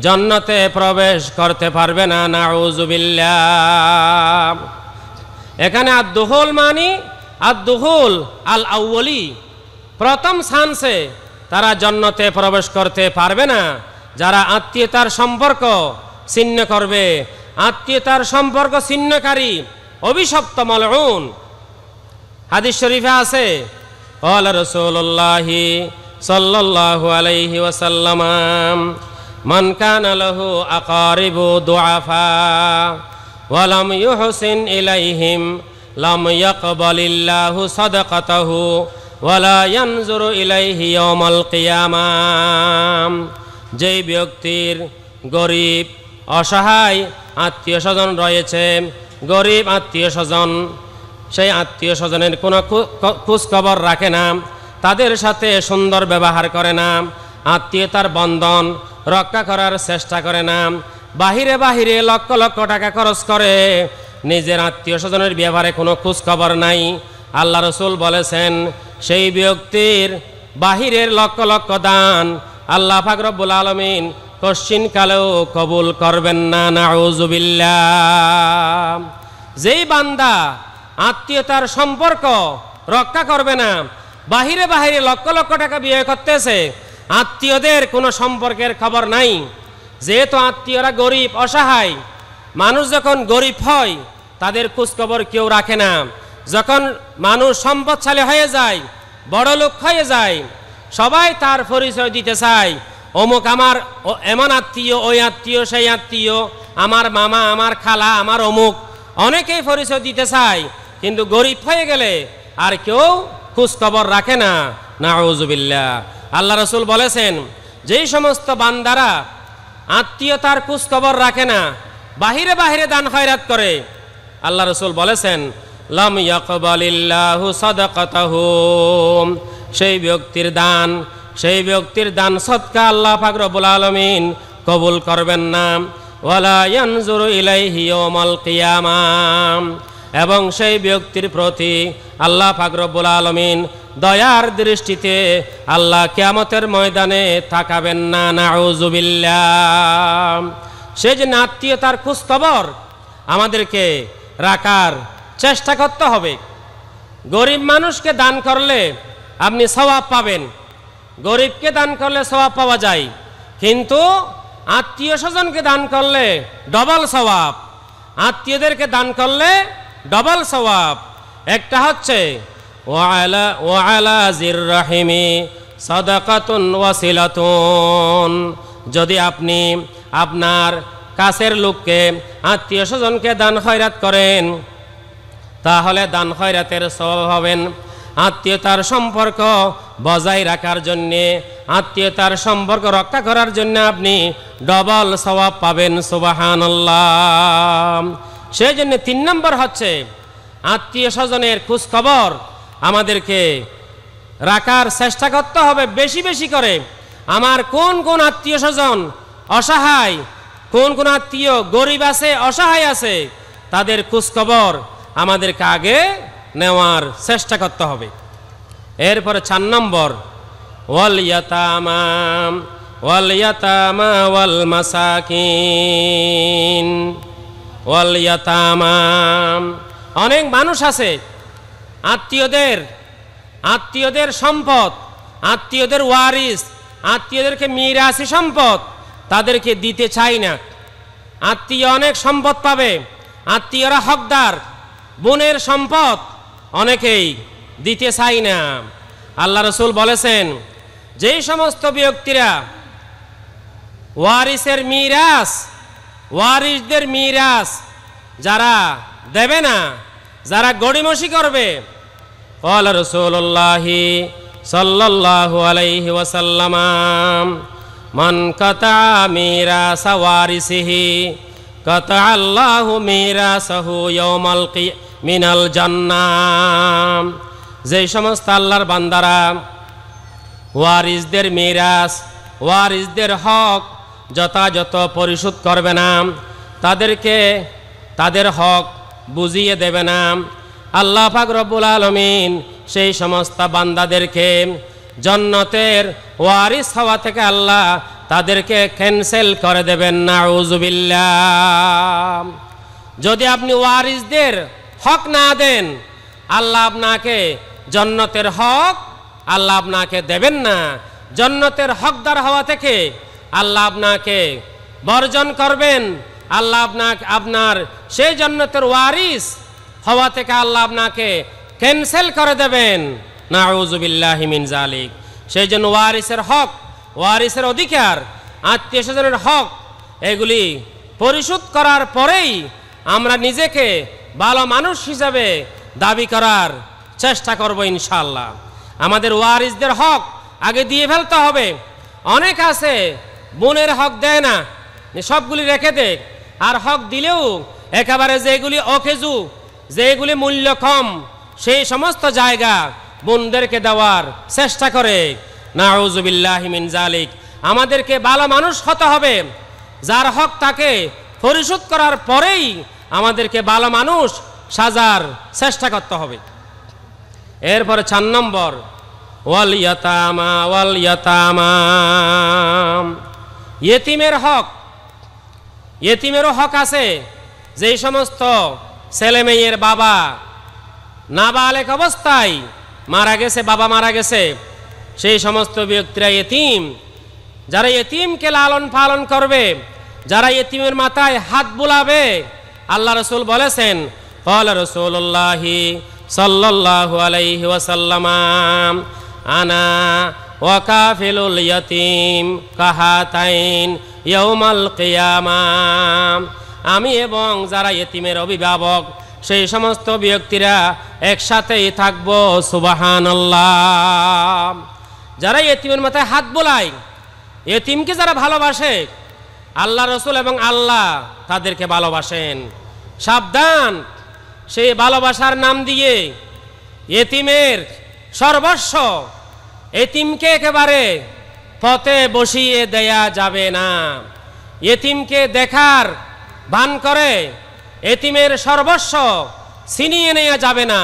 জান্নাতে প্রবেশ করতে পারবে না। নাউযুবিল্লাহ। এখানে আদ-দুখুল মানে আদ-দুখুল আল আউয়ালি, প্রথম চান্সে তারা জান্নাতে প্রবেশ করতে পারবে না। যারা আত্মীয়তার সম্পর্ক ছিন্ন করবে, আত্মীয়তার সম্পর্ক ছিন্নকারী অভিশপ্ত, মালউন। হাদিস শরীফে আছে, ক্বালা রাসূলুল্লাহি সাল্লাল্লাহু আলাইহি ওয়াসাল্লাম, মান কানা লাহু আকারিবু দুআফা ওয়া লাম ইউহসিন ইলাইহিম লাম ইয়াকবালিল্লাহু সাদাকাতাহু ওয়া লা ইয়ানজুরু ইলাইহি ইয়াওমাল কিয়ামাহ। যেই ব্যক্তির গরিব, অসহায় আত্মীয় স্বজন রয়েছে, গরিব আত্মীয় স্বজন, সেই আত্মীয় স্বজনের কোনো খোঁজ খবর রাখে না, তাদের সাথে সুন্দর ব্যবহার করে না, আত্মীয়তার বন্ধন রক্ষা করার চেষ্টা করে না, বাহিরে বাহিরে লক্ষ লক্ষ টাকা খরচ করে, নিজের আত্মীয় স্বজনের ব্যাপারে কোনো খোঁজ খবর নাই, আল্লাহ রসুল বলেছেন সেই ব্যক্তির বাহিরের লক্ষ লক্ষ দান আল্লাহ পাক রব্বুল আলামিন কশ্চিন কালেও কবুল করবেন না। নাউযুবিল্লাহ। যেই বান্দা আত্মীয়তার সম্পর্ক রক্ষা করবে না, বাহিরে বাহিরে লক্ষ লক্ষ টাকা ব্যয় করতেছে, আত্মীয়দের কোনো সম্পর্কের খবর নাই, যেহেতু আত্মীয়রা গরিব অসহায়, মানুষ যখন গরিব হয় তাদের খোঁজখবর কেউ রাখে না, যখন মানুষ সম্পদশালী হয়ে যায়, বড় লোক হয়ে যায়, সবাই তার পরিচয় দিতে চায়, অমুক আমার এমন আত্মীয়, ওই আত্মীয়, সেই আত্মীয়, আমার মামা, আমার খালা, আমার অমুক, অনেকেই পরিচয় দিতে চায়, কিন্তু গরিব হয়ে গেলে আর কেউ খোঁজখবর রাখে না। নাউযুবিল্লাহ। আল্লাহ রসুল বলেছেন যেই সমস্ত বান্দারা আত্মীয়তার খোঁজখবর রাখে না, বাহিরে বাহিরে দান খয়রাত করে, আল্লাহ রসুল বলেছেন লাম ইয়াকবালিল্লাহু সাদাকাতাহু, সেই ব্যক্তির দান সদকা আল্লাহ পাক রব্বুল আলামিন কবুল করবেন না। ওয়ালা ইয়ানজুরু ইলাইহি ইয়াউমাল কিয়ামাহ, এবং সেই ব্যক্তির প্রতি আল্লাহ পাক রব্বুল আলামিন দয়ার দৃষ্টিতে আল্লাহ কিয়ামতের ময়দানে তাকাবেন না। নাউযুবিল্লাহ। সেই যে আত্মীয়তার খোঁজ খবর আমাদেরকে রাখার চেষ্টা করতে হবে। গরিব মানুষকে দান করলে আপনি সওয়াব পাবেন, গরিবকে দান করলে সওয়াব পাওয়া যায়, কিন্তু আত্মীয় স্বজনকে দান করলে ডবল সওয়াব, আত্মীয়দেরকে দান করলে ডবল সওয়াব। একটা হচ্ছে ওয়ালা জির রাহিমি সাদাকাতুন ওয়াসিলাতুন, যদি আপনি আপনার কাছের লোককে, আত্মীয় স্বজনকে দান খয়রাত করেন, তাহলে দান খয়রাতের সওয়াব হবেন। আত্মীয়তার সম্পর্ক বজায় রাখার জন্যে, আত্মীয়তার সম্পর্ক রক্ষা করার জন্য আপনি ডবল সওয়াব পাবেন। সুবহানাল্লাহ। সেই জন্য 3 নম্বর হচ্ছে আত্মীয় স্বজনের খোঁজ খবর আমাদেরকে রাখার চেষ্টা করতে হবে বেশি বেশি করে। আমার কোন কোন আত্মীয় স্বজন অসহায়, কোন কোন আত্মীয় গরিব আছে, অসহায় আছে, তাদের খোঁজ খবর আমাদেরকে আগে নেওয়ার চেষ্টা করতে হবে। এরপরে 4 নম্বর ওয়াল ইয়াতামা ওয়াল মাসাকিন। ওয়াল ইয়াতামা, অনেক মানুষ আছে আত্মীয়দের সম্পদ, আত্মীয়দের ওয়ারিস, আত্মীয়দেরকে মিরাসি সম্পদ তাদেরকে দিতে চায় না। আত্মীয় অনেক সম্পদ পাবে, আত্মীয়রা হকদার, বোনের সম্পদ অনেকেই দিতে চায় না। আল্লাহ রসুল বলেছেন যেই সমস্ত ব্যক্তিরা ওয়ারিসদের মিরাস যারা দেবে না, যারা গড়িমসি করবে, ক্বালা রাসূলুল্লাহি সাল্লাল্লাহু আলাইহি ওয়াসাল্লাম মান কাতা মিরাসা ওয়ারিসিহি কাতা আল্লাহু মিরাসাহু ইয়াউমাল মিনাল জান্নাহ। যেই সমস্ত আল্লাহর বান্দারা ওয়ারিসদের মিরাস, ওয়ারিসদের হক যথাযথ পরিশোধ করবে না, তাদেরকে তাদের হক বুঝিয়ে দেবে না, আল্লাহ পাক রব্বুল আলামিন সেই সমস্ত বান্দাদেরকে জান্নাতের ওয়ারিস হওয়া থেকে আল্লাহ তাদেরকে ক্যান্সেল করে দেবেন। নাউযুবিল্লাহ। যদি আপনি ওয়ারিসদের হক না দেন, আল্লাহ আপনাকে জান্নাতের হক আল্লাহ আপনাকে দেবেন না। জান্নাতের হকদার হওয়া থেকে আল্লাহ আপনাকে বর্জন করবেন, আল্লাহ আপনার সেই জান্নাতের ওয়ারিস হওয়া থেকে আল্লাহ আপনাকে ক্যান্সেল করে দেবেন। নাউযুবিল্লাহি মিন যালিক। সেই জন্য ওয়ারিসের হক, ওয়ারিসের অধিকার, আত্মীয় স্বজনের হক, এগুলি পরিশোধ করার পরেই আমরা নিজেকে ভালো মানুষ হিসাবে দাবি করার চেষ্টা করব ইনশাআল্লাহ। আমাদের ওয়ারিসদের হক আগে দিয়ে ফেলতে হবে। অনেক আছে বোনের হক দেয় না, সবগুলি রেখে দেয়, আর হক দিলেও একেবারে যেগুলি অকেজু, যেগুলি মূল্য কম সেই সমস্ত জায়গা বোনদেরকে দেওয়ার চেষ্টা করে। নাউযুবিল্লাহি মিন যালিক। আমাদেরকে ভালো মানুষ হতে হবে, যার হক তাকে পরিশোধ করার পরেই আমাদেরকে ভালো মানুষ সাজার চেষ্টা করতে হবে। এরপরে 4 নম্বর ওয়াল ইয়াতামা, ইয়েতিমের হক। ইয়েতিমেরও হক আছে। যেই সমস্ত ছেলে মেয়ের বাবা নাবালেক অবস্থায় মারা গেছে, বাবা মারা গেছে, সেই সমস্ত ব্যক্তিরা ইয়েতিম। যারা ইয়েতিমকে লালন পালন করবে, যারা ইয়েতিমের মাথায় হাত বুলাবে, আল্লাহ রাসূল বলেছেন, ক্বালা রাসূলুল্লাহি সাল্লাল্লাহু আলাইহি ওয়াসাল্লাম, আনা ওয়া কাফিলুল ইয়াতিম কাহাতাইন ইয়াউমাল কিয়ামাহ। আমি এবং যারা ইয়েতিমের অভিভাবক সেই সমস্ত ব্যক্তিরা একসাথেই থাকবো। সুবহানাল্লাহ। যারা ইয়েতিমের মাথায় হাত বোলায়, ইয়েতিমকে যারা ভালোবাসে, আল্লাহ রাসূল এবং আল্লাহ তাদেরকে ভালোবাসেন। সাবধান, সেই ভালোবাসার নাম দিয়ে ইয়েতিমের সর্বস্ব, ইয়েতিমকে একেবারে পথে বসিয়ে দেয়া যাবে না। ইয়েতিমকে দেখার ভান করে ইয়েতিমের সর্বস্ব ছিনিয়ে নেওয়া যাবে না।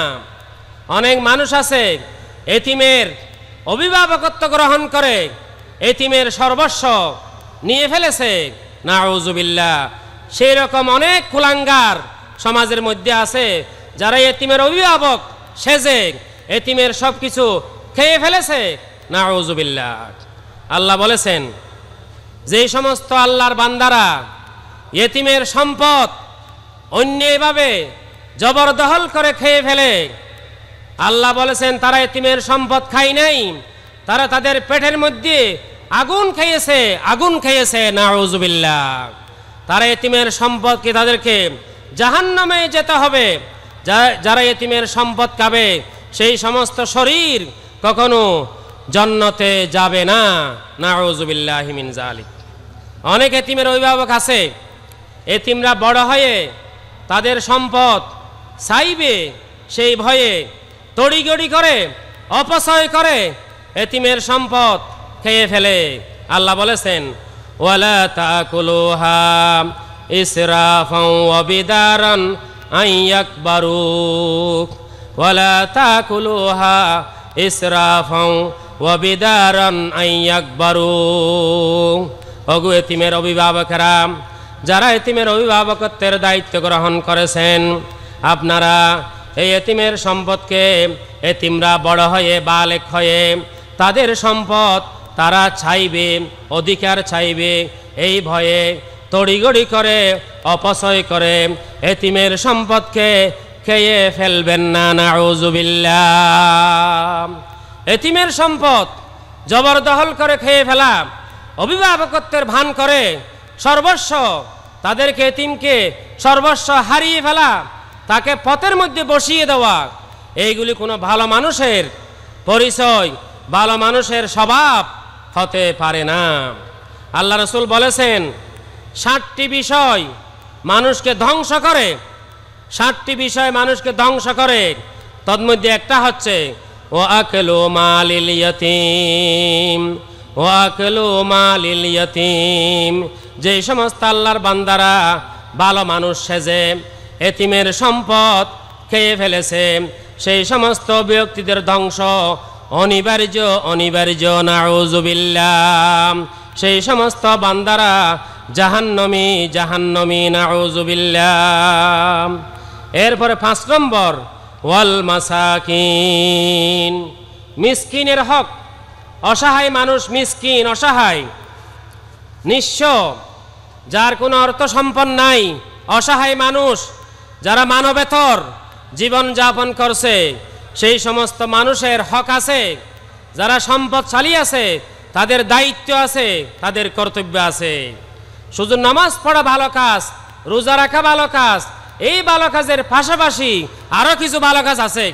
অনেক মানুষ আছে ইয়েতিমের অভিভাবকত্ব গ্রহণ করে ইয়েতিমের সর্বস্ব নিয়ে ফেলেছে। নাউযুবিল্লাহ। সেই রকম অনেক কুলাঙ্গার সমাজের মধ্যে আছে, যারা ইয়েতিমের অভিভাবক সেজে ইয়েতিমের সব কিছু খেয়ে ফেলেছে। নাউযুবিল্লাহ। আল্লাহ বলেছেন, যেই সমস্ত আল্লাহর বান্দারা ইয়েতিমের সম্পদ অন্যায়ভাবে জবরদখল করে খেয়ে ফেলে, আল্লাহ বলেছেন তারা ইয়েতিমের সম্পদ খায় নাই, তারা তাদের পেটের মধ্যে আগুন খেয়েছে, আগুন খেয়েছে। নাউযুবিল্লাহ। তারা ইয়েতিমের সম্পদকে তাদেরকে জাহান্নামে যেতে হবে। যারা ইয়েতিমের সম্পদ খাবে সেই সমস্ত শরীর কখনো জান্নাতে যাবে না। নাউযুবিল্লাহি মিন যালিক। অনেক ইয়েতিমের অভিভাবক আছে, ইয়েতিমরা বড় হয়ে তাদের সম্পদ চাইবে, সেই ভয়ে তড়িগড়ি করে অপচয় করে ইয়েতিমের সম্পদ খেয়ে ফেলে। আল্লাহ বলেছেন, ওয়ালা তাকুলুহা ইসরাফাও ওয়া বিদারান আন ইয়াকবারু, ওয়ালা তাকুলুহা ইসরাফাও ওয়া বিদারান আন ইয়াকবারু। ওগো ইয়েতিমের অভিভাবকেরা, যারা ইয়েতিমের অভিভাবকত্বের দায়িত্ব গ্রহণ করেছেন, আপনারা এই ইয়েতিমের সম্পদকে, ইয়েতিমরা বড় হয়ে বালেক হয়ে তাদের সম্পদ তারা চাইবে, অধিকার চাইবে, এই ভয়ে তড়িগড়ি করে অপচয় করে ইয়েতিমের সম্পদকে খেয়ে ফেলবেন না। নাউযুবিল্লাহ। ইয়েতিমের সম্পদ জবরদখল করে খেয়ে ফেলা, অভিভাবকত্বের ভান করে সর্বস্ব তাদেরকে, ইয়েতিমকে সর্বস্ব হারিয়ে ফেলা, তাকে পথের মধ্যে বসিয়ে দেওয়া, এইগুলি কোনো ভালো মানুষের পরিচয়, ভালো মানুষের স্বভাব হতে পারে না। আল্লাহ রাসূল বলেছেন, 7টি বিষয় মানুষকে ধ্বংস করে, 7টি বিষয় মানুষকে ধ্বংস করে। তন্মধ্যে একটা হচ্ছে ওয়া আকলু মালিল ইয়াতীম, ওয়া আকলু মালিল ইয়াতীম। যে সমস্ত আল্লাহর বান্দারা ভালো মানুষ সেজে ইয়েতিমের সম্পদ খেয়ে ফেলেছে, সেই সমস্ত ব্যক্তিদের ধ্বংস অনিবার্য, অনিবার্য। নাউযুবিল্লাহ। সেই সমস্ত বান্দারা জাহান্নামী, জাহান্নামী। নাউযুবিল্লাহ। এরপরে 5 নম্বর ওয়াল মাসাকিন, মিসকিনের হক। অসহায় মানুষ, মিসকিন, অসহায়, নিঃস্ব, যার কোনো অর্থ সম্পদ নাই, অসহায় মানুষ, যারা মানবেতর জীবন যাপন করছে, সেই সমস্ত মানুষের হক আছে। যারা সম্পদশালী আছে তাদের দায়িত্ব আছে, তাদের কর্তব্য আছে। শুধু নামাজ পড়া ভালো কাজ, রোজা রাখা ভালো কাজ, এই ভালো কাজের পাশাপাশি আরো কিছু ভালো কাজ আছে।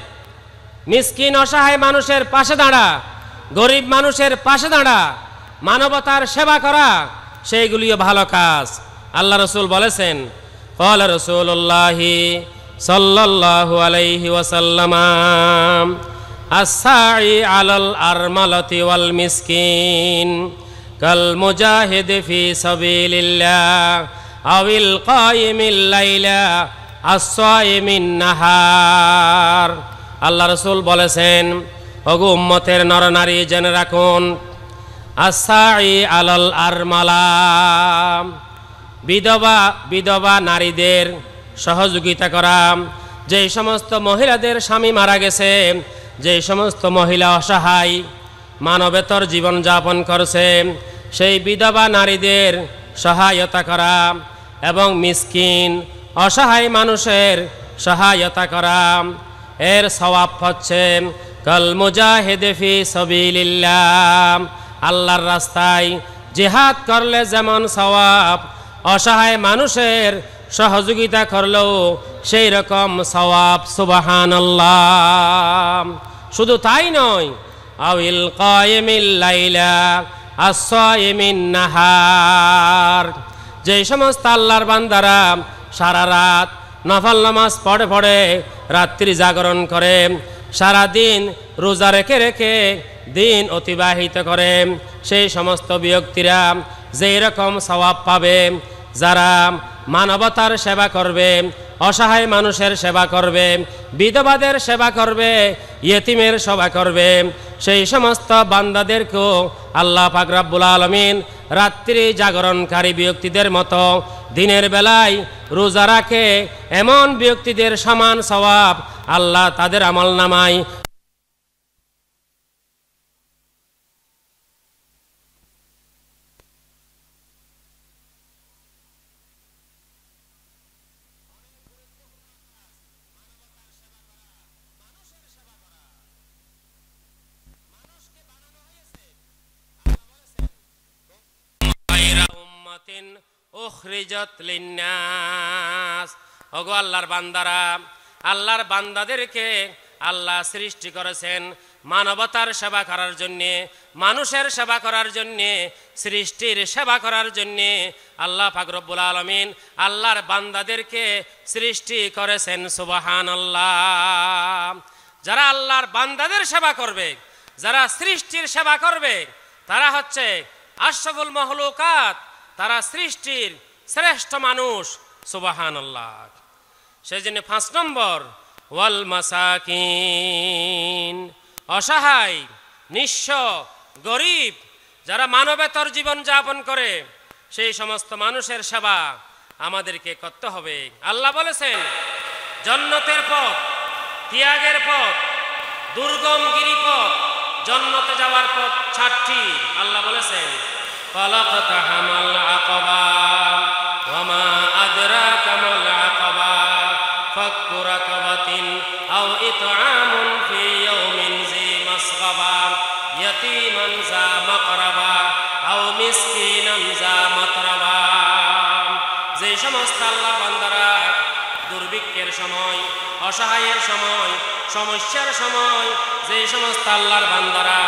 মিসকিন অসহায় মানুষের পাশে দাঁড়া, গরিব মানুষের পাশে দাঁড়া, মানবতার সেবা করা, সেইগুলিও ভালো কাজ। আল্লাহ রাসূল বলেছেন, ক্বালা রাসূলুল্লাহি সাল্লাল্লাহু আলাইহি ওয়াসাল্লাম আস-সাঈ আলাল আরমালাতি ওয়াল মিসকিন কাল মুজাহিদ ফি সাবিলিল্লাহ আউল কায়িমিল লাইলা আস-সায়িমিন নাহার। আল্লাহ রাসূল বলেছেন, ওগো উম্মতের নরনারী জেনে রাখুন, আস-সাঈ আলাল আরমালা, বিধবা নারীদের সহযোগিতা করা, যে সমস্ত মহিলাদের স্বামী মারা গেছে, যে সমস্ত মহিলা অসহায় মানবেতর জীবনযাপন করছে, সেই বিধবা নারীদের সহায়তা করা এবং মিসকিন অসহায় মানুষের সহায়তা করা, এর সওয়াব হচ্ছে কাল মুজাহিদ ফি সাবিলিল্লাহ, আল্লাহর রাস্তায় জিহাদ করলে যেমন সওয়াব, অসহায় মানুষের সহযোগিতা করলেও সেই রকম সওয়াব। সুবহানাল্লাহ। শুধু তাই নয়, আউল কায়িমিল লাইলা আস-সায়িমিন নাহার, যে সমস্ত আল্লাহর বান্দারা সারা রাত নফল নামাজ পড়ে পড়ে রাত্রি জাগরণ করে, সারা দিন রোজা রেখে রেখে দিন অতিবাহিত করে, সেই সমস্ত ব্যক্তিরা যেই রকম সওয়াব পাবে, যারা মানবতার সেবা করবে, অসহায় মানুষের সেবা করবে, বিধবাদের সেবা করবে, ইয়েতিমের সেবা করবে, সেই সমস্ত বান্দাদেরকেও আল্লাহ পাক রব্বুল আলামিন রাত্রি জাগরণকারী ব্যক্তিদের মতো দিনের বেলায় রোজা রাখে এমন ব্যক্তিদের সমান সওয়াব আল্লাহ তাদের আমলনামায় উখরিজাত লিন্নাস। ওগো আল্লাহর বান্দারা, আল্লাহর বান্দাদেরকে আল্লাহ সৃষ্টি করেছেন মানবতার সেবা করার জন্যে, মানুষের সেবা করার জন্যে, সৃষ্টির সেবা করার জন্যে। আল্লাহ পাক রব্বুল আলামিন আল্লাহর বান্দাদেরকে সৃষ্টি করেছেন। সুবহানাল্লাহ। যারা আল্লাহর বান্দাদের সেবা করবে, যারা সৃষ্টির সেবা করবে, তারা হচ্ছে আশরাফুল মাখলুকাত, তারা সৃষ্টির শ্রেষ্ঠ মানুষ। সুবহানাল্লাহ। সেজন্য 5 নম্বর ওয়াল মাসাকিন, অসহায় নিঃস্ব গরিব যারা মানবেতর জীবন যাপন করে, সেই সমস্ত মানুষের সেবা আমাদেরকে করতে হবে। আল্লাহ বলেছেন, জান্নাতের পথ, ত্যাগের পথ, দুর্গম গিরিপথ, জান্নাতে যাওয়ার পথ 6টি। আল্লাহ বলেছেন, ফালাকতাহামাল আকাবা ওয়া মা আদরাকা মাল আকাবা ফাক্কু রাকাবাতিন আও ইতআমুন ফি ইয়াউমিন যী মাসগাবা ইয়াতীমান যা মাকরাবা আও মিসকিনান যা মাতরাবা। যে সমস্ত আল্লাহর বান্দারা দুর্ভিক্ষের সময়, অসহায়ের সময়, সমস্যার সময়, যে সমস্ত আল্লাহর বান্দারা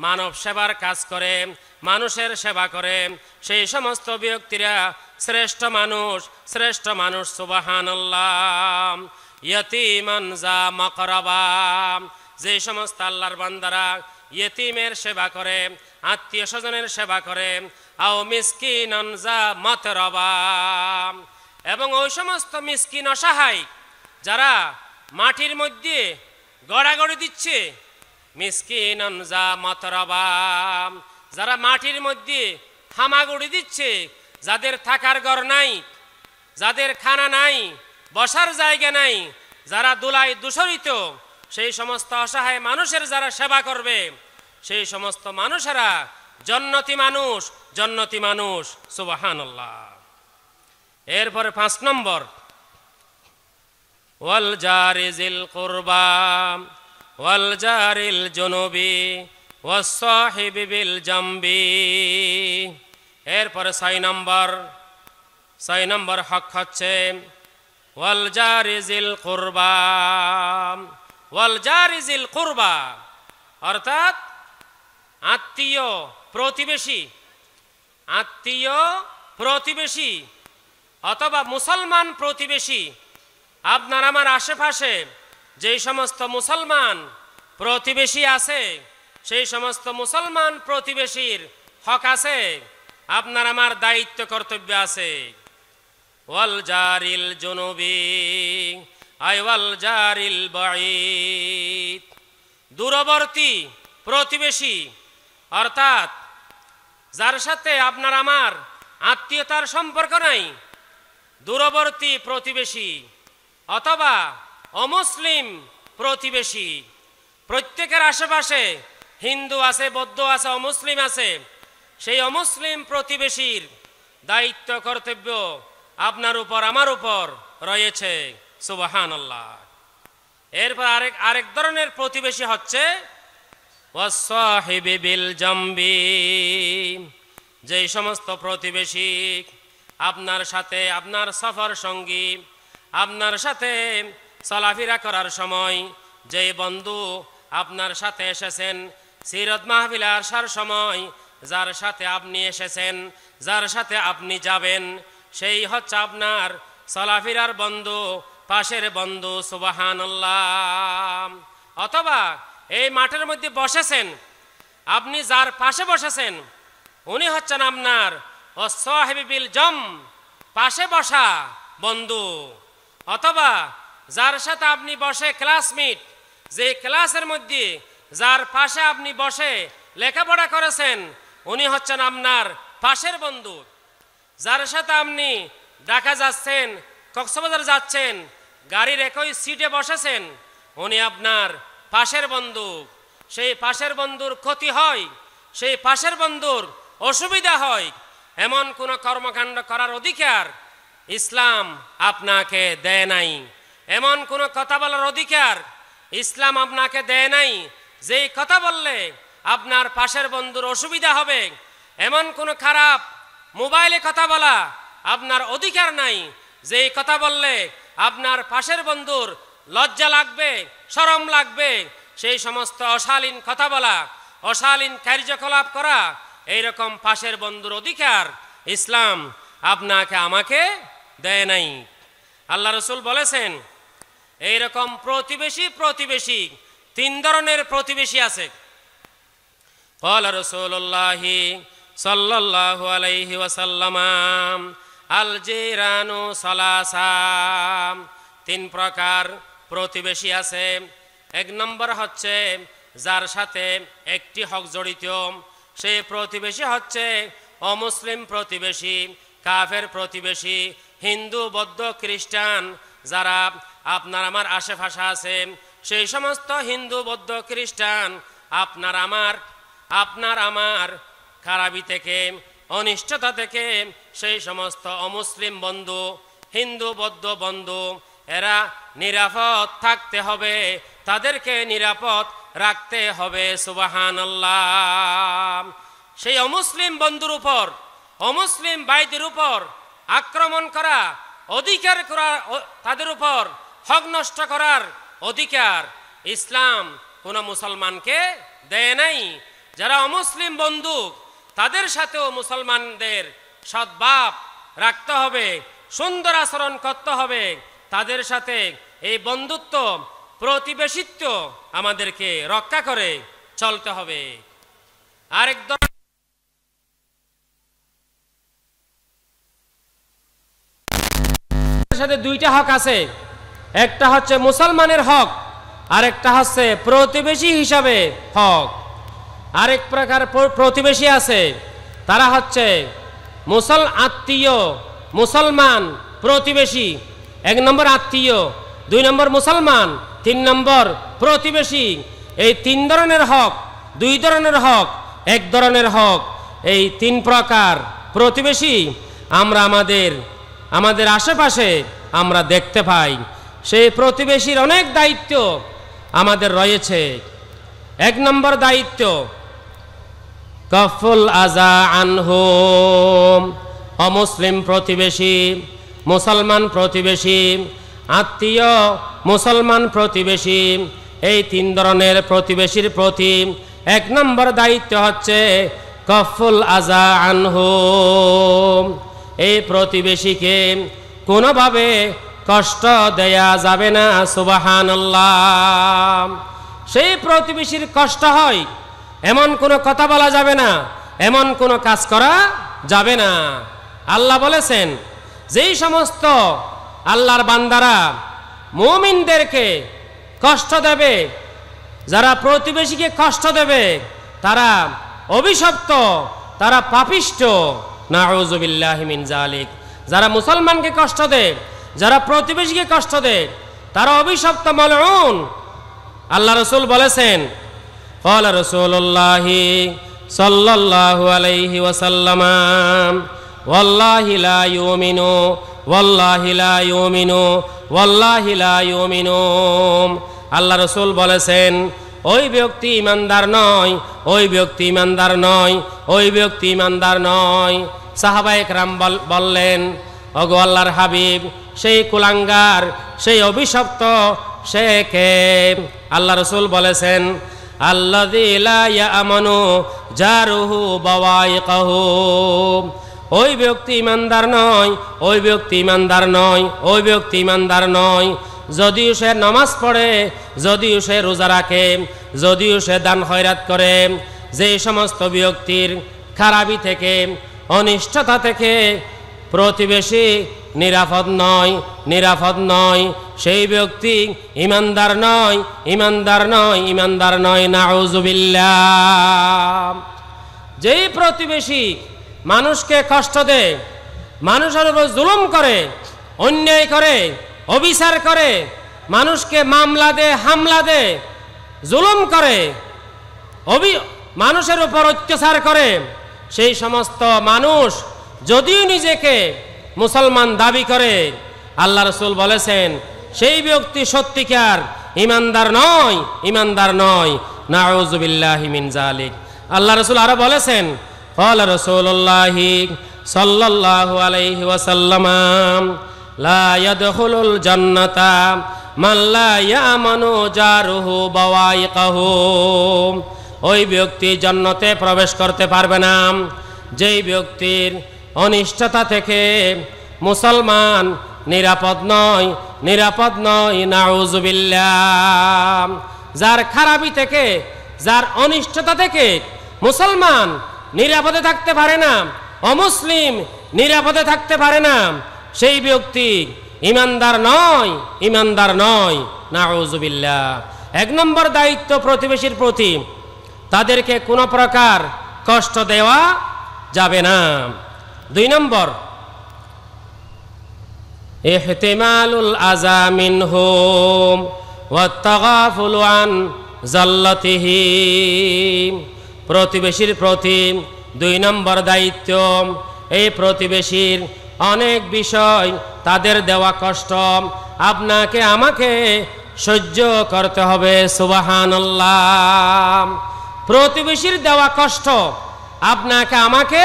মানব সেবার কাজ করে, মানুষের সেবা করে, সেই সমস্ত ব্যক্তিরা শ্রেষ্ঠ মানুষ, শ্রেষ্ঠ মানুষ। সুবহানাল্লাহ। ইয়াতীমান যা মাকরাবা, যে সমস্ত আল্লাহর বান্দারা ইয়েতিমের সেবা করে, আত্মীয় স্বজনের সেবা করে, আও মিসকিনান যা মাতরাবা, এবং ওই সমস্ত মিসকিন অসহায় যারা মাটির মধ্যে গড়াগড়ি দিচ্ছে, মিসকিনান যা মাতরাবা, যারা মাটির মধ্যে হামাগুড়ি দিচ্ছে, যাদের থাকার ঘর নাই, যাদের খানা নাই, বসার জায়গা নাই, যারা দুলাই দূষরিত, সেই সমস্ত অসহায় মানুষের যারা সেবা করবে, সেই সমস্ত মানুষেরা জান্নাতি মানুষ, জান্নাতি মানুষ। সুবহানাল্লাহ। এরপরে 5 নম্বর ওয়াল জারিজিল কুরবা ওয়াল জারিল জুনুবি ওয়াস সাহিবি বিল জামবি। এরপরে 6 নম্বর হক হচ্ছে ওয়াল জারিজিল কুরবা। ওয়াল জারিজিল কুরবা অর্থাৎ আত্মীয় প্রতিবেশী, আত্মীয় প্রতিবেশী অথবা মুসলমান প্রতিবেশী, আপনার আমার আশেপাশে যেই সমস্ত মুসলমান প্রতিবেশী আছে, সেই সমস্ত মুসলমান প্রতিবেশীর হক আছে, আপনার আমার দায়িত্ব কর্তব্য আছে। ওয়াল জারিল জুনুবি আই ওয়াল জারিল বাঈদ, দূরবর্তী প্রতিবেশী অর্থাৎ যার সাথে আপনার আমার আত্মীয়তার সম্পর্ক নাই, দূরবর্তী প্রতিবেশী অথবা অমুসলিম প্রতিবেশী। প্রত্যেকের আশেপাশে হিন্দু আছে, বৌদ্ধ আছে, অমুসলিম আছে। সেই অমুসলিম প্রতিবেশীর দায়িত্ব কর্তব্য আপনার উপর আমার উপর রয়েছে। সুবহানাল্লাহ। এরপর আরেক ধরনের প্রতিবেশী হচ্ছে ওয়াসসাহিবি বিল জামবি, যেই সমস্ত প্রতিবেশী আপনার সাথে, আপনার সফর সঙ্গী, আপনার সাথে চলাফেরা করার সময় যেই বন্ধু আপনার সাথে এসেছেন, সিরত মাহফিলে আসার সময় যার সাথে আপনি এসেছেন, যার সাথে আপনি যাবেন, সেই হচ্ছে আপনার চলাফেরার বন্ধু, পাশের বন্ধু। সুবহানাল্লাহ। অথবা এই মাঠের মধ্যে বসেছেন, আপনি যার পাশে বসেছেন উনি হচ্ছেন আপনার ওয়াসসাহিবি বিল জাম, পাশে বসা বন্ধু। অথবা যার সাথে আপনি বসে ক্লাসমেট, যে ক্লাসের মধ্যে যার পাশে আপনি বসে লেখাপড়া করেছেন উনি হচ্ছেন আপনার পাশের বন্ধু। যার সাথে আপনি ঢাকা যাচ্ছেন, কক্সবাজার যাচ্ছেন, গাড়ির একই সিটে বসেছেন, উনি আপনার পাশের বন্ধু। সেই পাশের বন্ধুর ক্ষতি হয়, সেই পাশের বন্ধুর অসুবিধা হয়, এমন কোনো কর্মকাণ্ড করার অধিকার ইসলাম আপনাকে দেয় নাই। এমন কোনো কথা বলার অধিকার ইসলাম আপনাকে দেয় নাই যেই কথা বললে আপনার পাশের বন্ধুর অসুবিধা হবে। এমন কোনো খারাপ মোবাইলে কথা বলা আপনার অধিকার নাই যেই কথা বললে আপনার পাশের বন্ধুর লজ্জা লাগবে, শরম লাগবে। সেই সমস্ত অশালীন কথা বলা, অশালীন কার্যকলাপ করা, এইরকম পাশের বন্ধুর অধিকার ইসলাম আপনাকে আমাকে দেয় নাই। আল্লাহ রসুল বলেছেন এইরকম প্রতিবেশী তিন ধরনের প্রতিবেশী আছে। ক্বালা রাসূলুল্লাহি সাল্লাল্লাহু আলাইহি ওয়াসাল্লাম আল জিরানু সালাসা, তিন প্রকার প্রতিবেশী আছে। এক নম্বর হচ্ছে যার সাথে একটি হক জড়িত, সেই প্রতিবেশী হচ্ছে অমুসলিম প্রতিবেশী, কাফের প্রতিবেশী, হিন্দু, বৌদ্ধ, খ্রিস্টান যারা আপনার আমার আশেপাশে আছে, সেই সমস্ত হিন্দু, বৌদ্ধ, খ্রিস্টান আপনার আমার খারাপি থেকে, অনিষ্টতা থেকে সেই সমস্ত অমুসলিম বন্ধু, হিন্দু, বৌদ্ধ বন্ধু, এরা নিরাপদ থাকতে হবে, তাদেরকে নিরাপদ রাখতে হবে। সুবহানাল্লাহ। সেই অমুসলিম বন্ধুর উপর, অমুসলিম ভাইদের উপর আক্রমণ করা, অধিকার করা, তাদের উপর হক নষ্ট করার অধিকার ইসলাম কোন মুসলমানকে দেয় নাই। যারা অমুসলিম বন্ধু তাদের সাথেও মুসলমানদের সদ্ভাব রাখতে হবে, সুন্দর আচরণ করতে হবে, তাদের সাথে এই বন্ধুত্ব, প্রতিবেশিত্ব আমাদেরকে রক্ষা করে চলতে হবে। আরেক সাথে দুইটা হক আছে, একটা হচ্ছে মুসলমানের হক, আরেকটা হচ্ছে প্রতিবেশী হিসাবে হক। আরেক প্রকার প্রতিবেশী আছে, তারা হচ্ছে আত্মীয় মুসলমান প্রতিবেশী। এক নম্বর আত্মীয়, দুই নম্বর মুসলমান, তিন নম্বর প্রতিবেশী। এই তিন ধরনের হক, দুই ধরনের হক, এক ধরনের হক, এই তিন প্রকার প্রতিবেশী আমরা আমাদের আশেপাশে আমরা দেখতে পাই। সেই প্রতিবেশীর অনেক দায়িত্ব আমাদের রয়েছে। এক নম্বর দায়িত্ব কাফুল আযা আনহুম, অমুসলিম প্রতিবেশী, মুসলমান প্রতিবেশী, আত্মীয় মুসলমান প্রতিবেশী, এই তিন ধরনের প্রতিবেশীর প্রতি এক নম্বর দায়িত্ব হচ্ছে কাফুল আযা আনহুম, এই প্রতিবেশীকে কোনোভাবে কষ্ট দেয়া যাবে না। সুবহানাল্লাহ। সেই প্রতিবেশীর কষ্ট হয় এমন কোনো কথা বলা যাবে না, এমন কোনো কাজ করা যাবে না। আল্লাহ বলেছেন যেই সমস্ত আল্লাহর বান্দারা মুমিনদেরকে কষ্ট দেবে, যারা প্রতিবেশীকে কষ্ট দেবে, তারা অভিশপ্ত, তারা পাপিষ্ঠ। নাউযুবিল্লাহি মিন যালিক। যারা মুসলমানকে কষ্ট দেয়, যারা প্রতিবেশীকে কষ্ট দেয়, তারা অভিশপ্ত, মালউন। আল্লাহ রাসূল বলেছেন, ক্বালা রাসূলুল্লাহি সাল্লাল্লাহু আলাইহি ওয়াসাল্লাম, ওয়াল্লাহি লা ইউমিনু, ওয়াল্লাহি লা ইউমিনু, ওয়াল্লাহি লা ইউমিনু। আল্লাহ রাসূল বলেছেন, ওই ব্যক্তি ইমানদার নয়, ওই ব্যক্তি ইমানদার নয়, ওই ব্যক্তি ইমানদার নয়। সাহাবায়ে কেরাম বললেন, ওগো আল্লাহর হাবিব, সেই কুলাঙ্গার, সেই অভিশপ্ত সে কে? আল্লাহ রাসূল বলেছেন, আল্লাযী লা ইয়ামানু জারুহু বাওয়াইকাহু। ওই ব্যক্তি ইমানদার নয়, ওই ব্যক্তি ইমানদার নয়, ওই ব্যক্তি ইমানদার নয়। যদিও সে নামাজ পড়ে, যদিও সে রোজা রাখে, যদিও সে দান খয়রাত করে, যে সমস্ত ব্যক্তির খারাপি থেকে, অনিষ্টতা থেকে প্রতিবেশী নিরাপদ নয়, নিরাপদ নয়, সেই ব্যক্তি ইমানদার নয়, ইমানদার নয়, ইমানদার নয়। নাউযুবিল্লাহ। যেই প্রতিবেশী মানুষকে কষ্ট দেয়, মানুষের উপর জুলুম করে, অন্যায় করে, অবিচার করে, মানুষকে মামলা দেয়, হামলা দেয়, জুলুম করে, মানুষের উপর অত্যাচার করে, সেই সমস্ত মানুষ যদিও নিজেকে মুসলমান দাবি করে, আল্লাহ রাসূল বলেছেন সেই ব্যক্তি সত্যিকার ইমানদার নয়, ইমানদার নয়। নাউযুবিল্লাহি মিন যালিক। আল্লাহ রাসূল আরো বলেছেন, ক্বালা রাসূলুল্লাহি সাল্লাল্লাহু আলাইহি ওয়াসাল্লাম, লা ইয়াদখুলুল জান্নাতা মান লা ইয়ামানু জারুহু বাওয়াইকাহু। ওই ব্যক্তি জান্নাতে প্রবেশ করতে পারবে না যেই ব্যক্তির অনিষ্টতা থেকে মুসলমান নিরাপদ নয়, নিরাপদ নয়। নাউযুবিল্লাহ। যার খারাপি থেকে, যার অনিষ্টতা থেকে মুসলমান নিরাপদে থাকতে পারে না, অমুসলিম নিরাপদে থাকতে পারে না, সেই ব্যক্তি ইমানদার নয়, ইমানদার নয়। নাউযুবিল্লাহ। এক নম্বর দায়িত্ব প্রতিবেশীর প্রতি, তাদেরকে কোনো প্রকার কষ্ট দেওয়া যাবে না। দুই নম্বর, ইহতিমালুল আযা মিনহুম ওয়া তাগাফুলু আন জাল্লাতিহি। প্রতিবেশীর প্রতি দুই নম্বর দায়িত্ব, এই প্রতিবেশীর অনেক বিষয়, তাদের দেওয়া কষ্ট আপনাকে আমাকে সহ্য করতে হবে। সুবহানাল্লাহ। প্রতিবেশীর দেওয়া কষ্ট আপনাকে আমাকে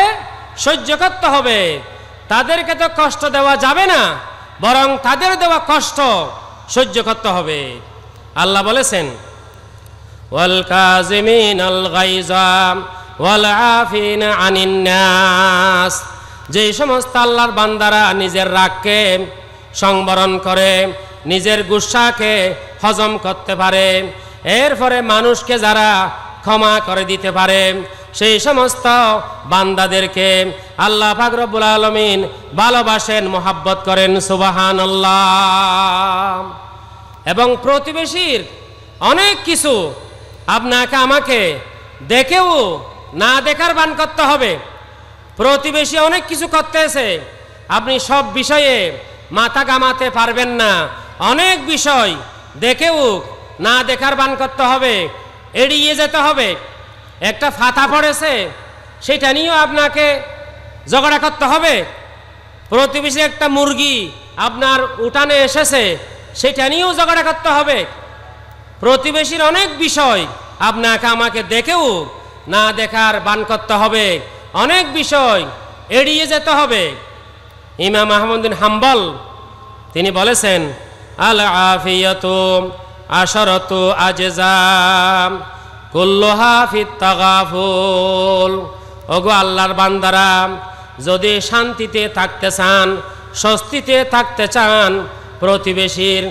সহ্য করতে হবে। তাদেরকে তো কষ্ট দেওয়া যাবে না, বরং তাদের দেওয়া কষ্ট সহ্য করতে হবে। আল্লাহ বলেছেন, ওয়াল কাযিমিনাল গায়যা ওয়াল আফিনা আনিন নাস। যে সমস্ত আল্লাহর বান্দারা নিজের রাগকে সংবরণ করে, নিজের গুসাকে হজম করতে পারে, এরপরে মানুষকে যারা ক্ষমা করে দিতে পারে, সেই সমস্ত বান্দাদেরকে আল্লাহ পাক রব্বুল আলামিন ভালোবাসেন, মোহাব্বত করেন। সুবহানাল্লাহ। এবং প্রতিবেশীর অনেক কিছু আপনাকে আমাকে দেখেও না দেখার বান করতে হবে। প্রতিবেশী অনেক কিছু করতেছে, আপনি সব বিষয়ে মাথা ঘামাতে পারবেন না। অনেক বিষয় দেখেও না দেখার বান করতে হবে, এড়িয়ে যেতে হবে। একটা ফাতা পড়েছে, সেটা নিয়েও আপনাকে ঝগড়া করতে হবে। প্রতিবেশী একটা মুরগি আপনার উঠানে এসেছে, সেটা নিয়েও ঝগড়া করতে হবে। প্রতিবেশীর অনেক বিষয় আপনাকে আমাকে দেখেও না দেখার বান করতে হবে, অনেক বিষয় এড়িয়ে যেতে হবে। ইমাম আহমদ বিন হাম্বল তিনি বলেছেন, আল আফিয়াতু আশরাতু আজজাম কুল্লুহা ফিত তাগাফুল। ওগো আল্লাহর বান্দারা, যদি শান্তিতে থাকতে চান, স্বস্তিতে থাকতে চান, প্রতিবেশীর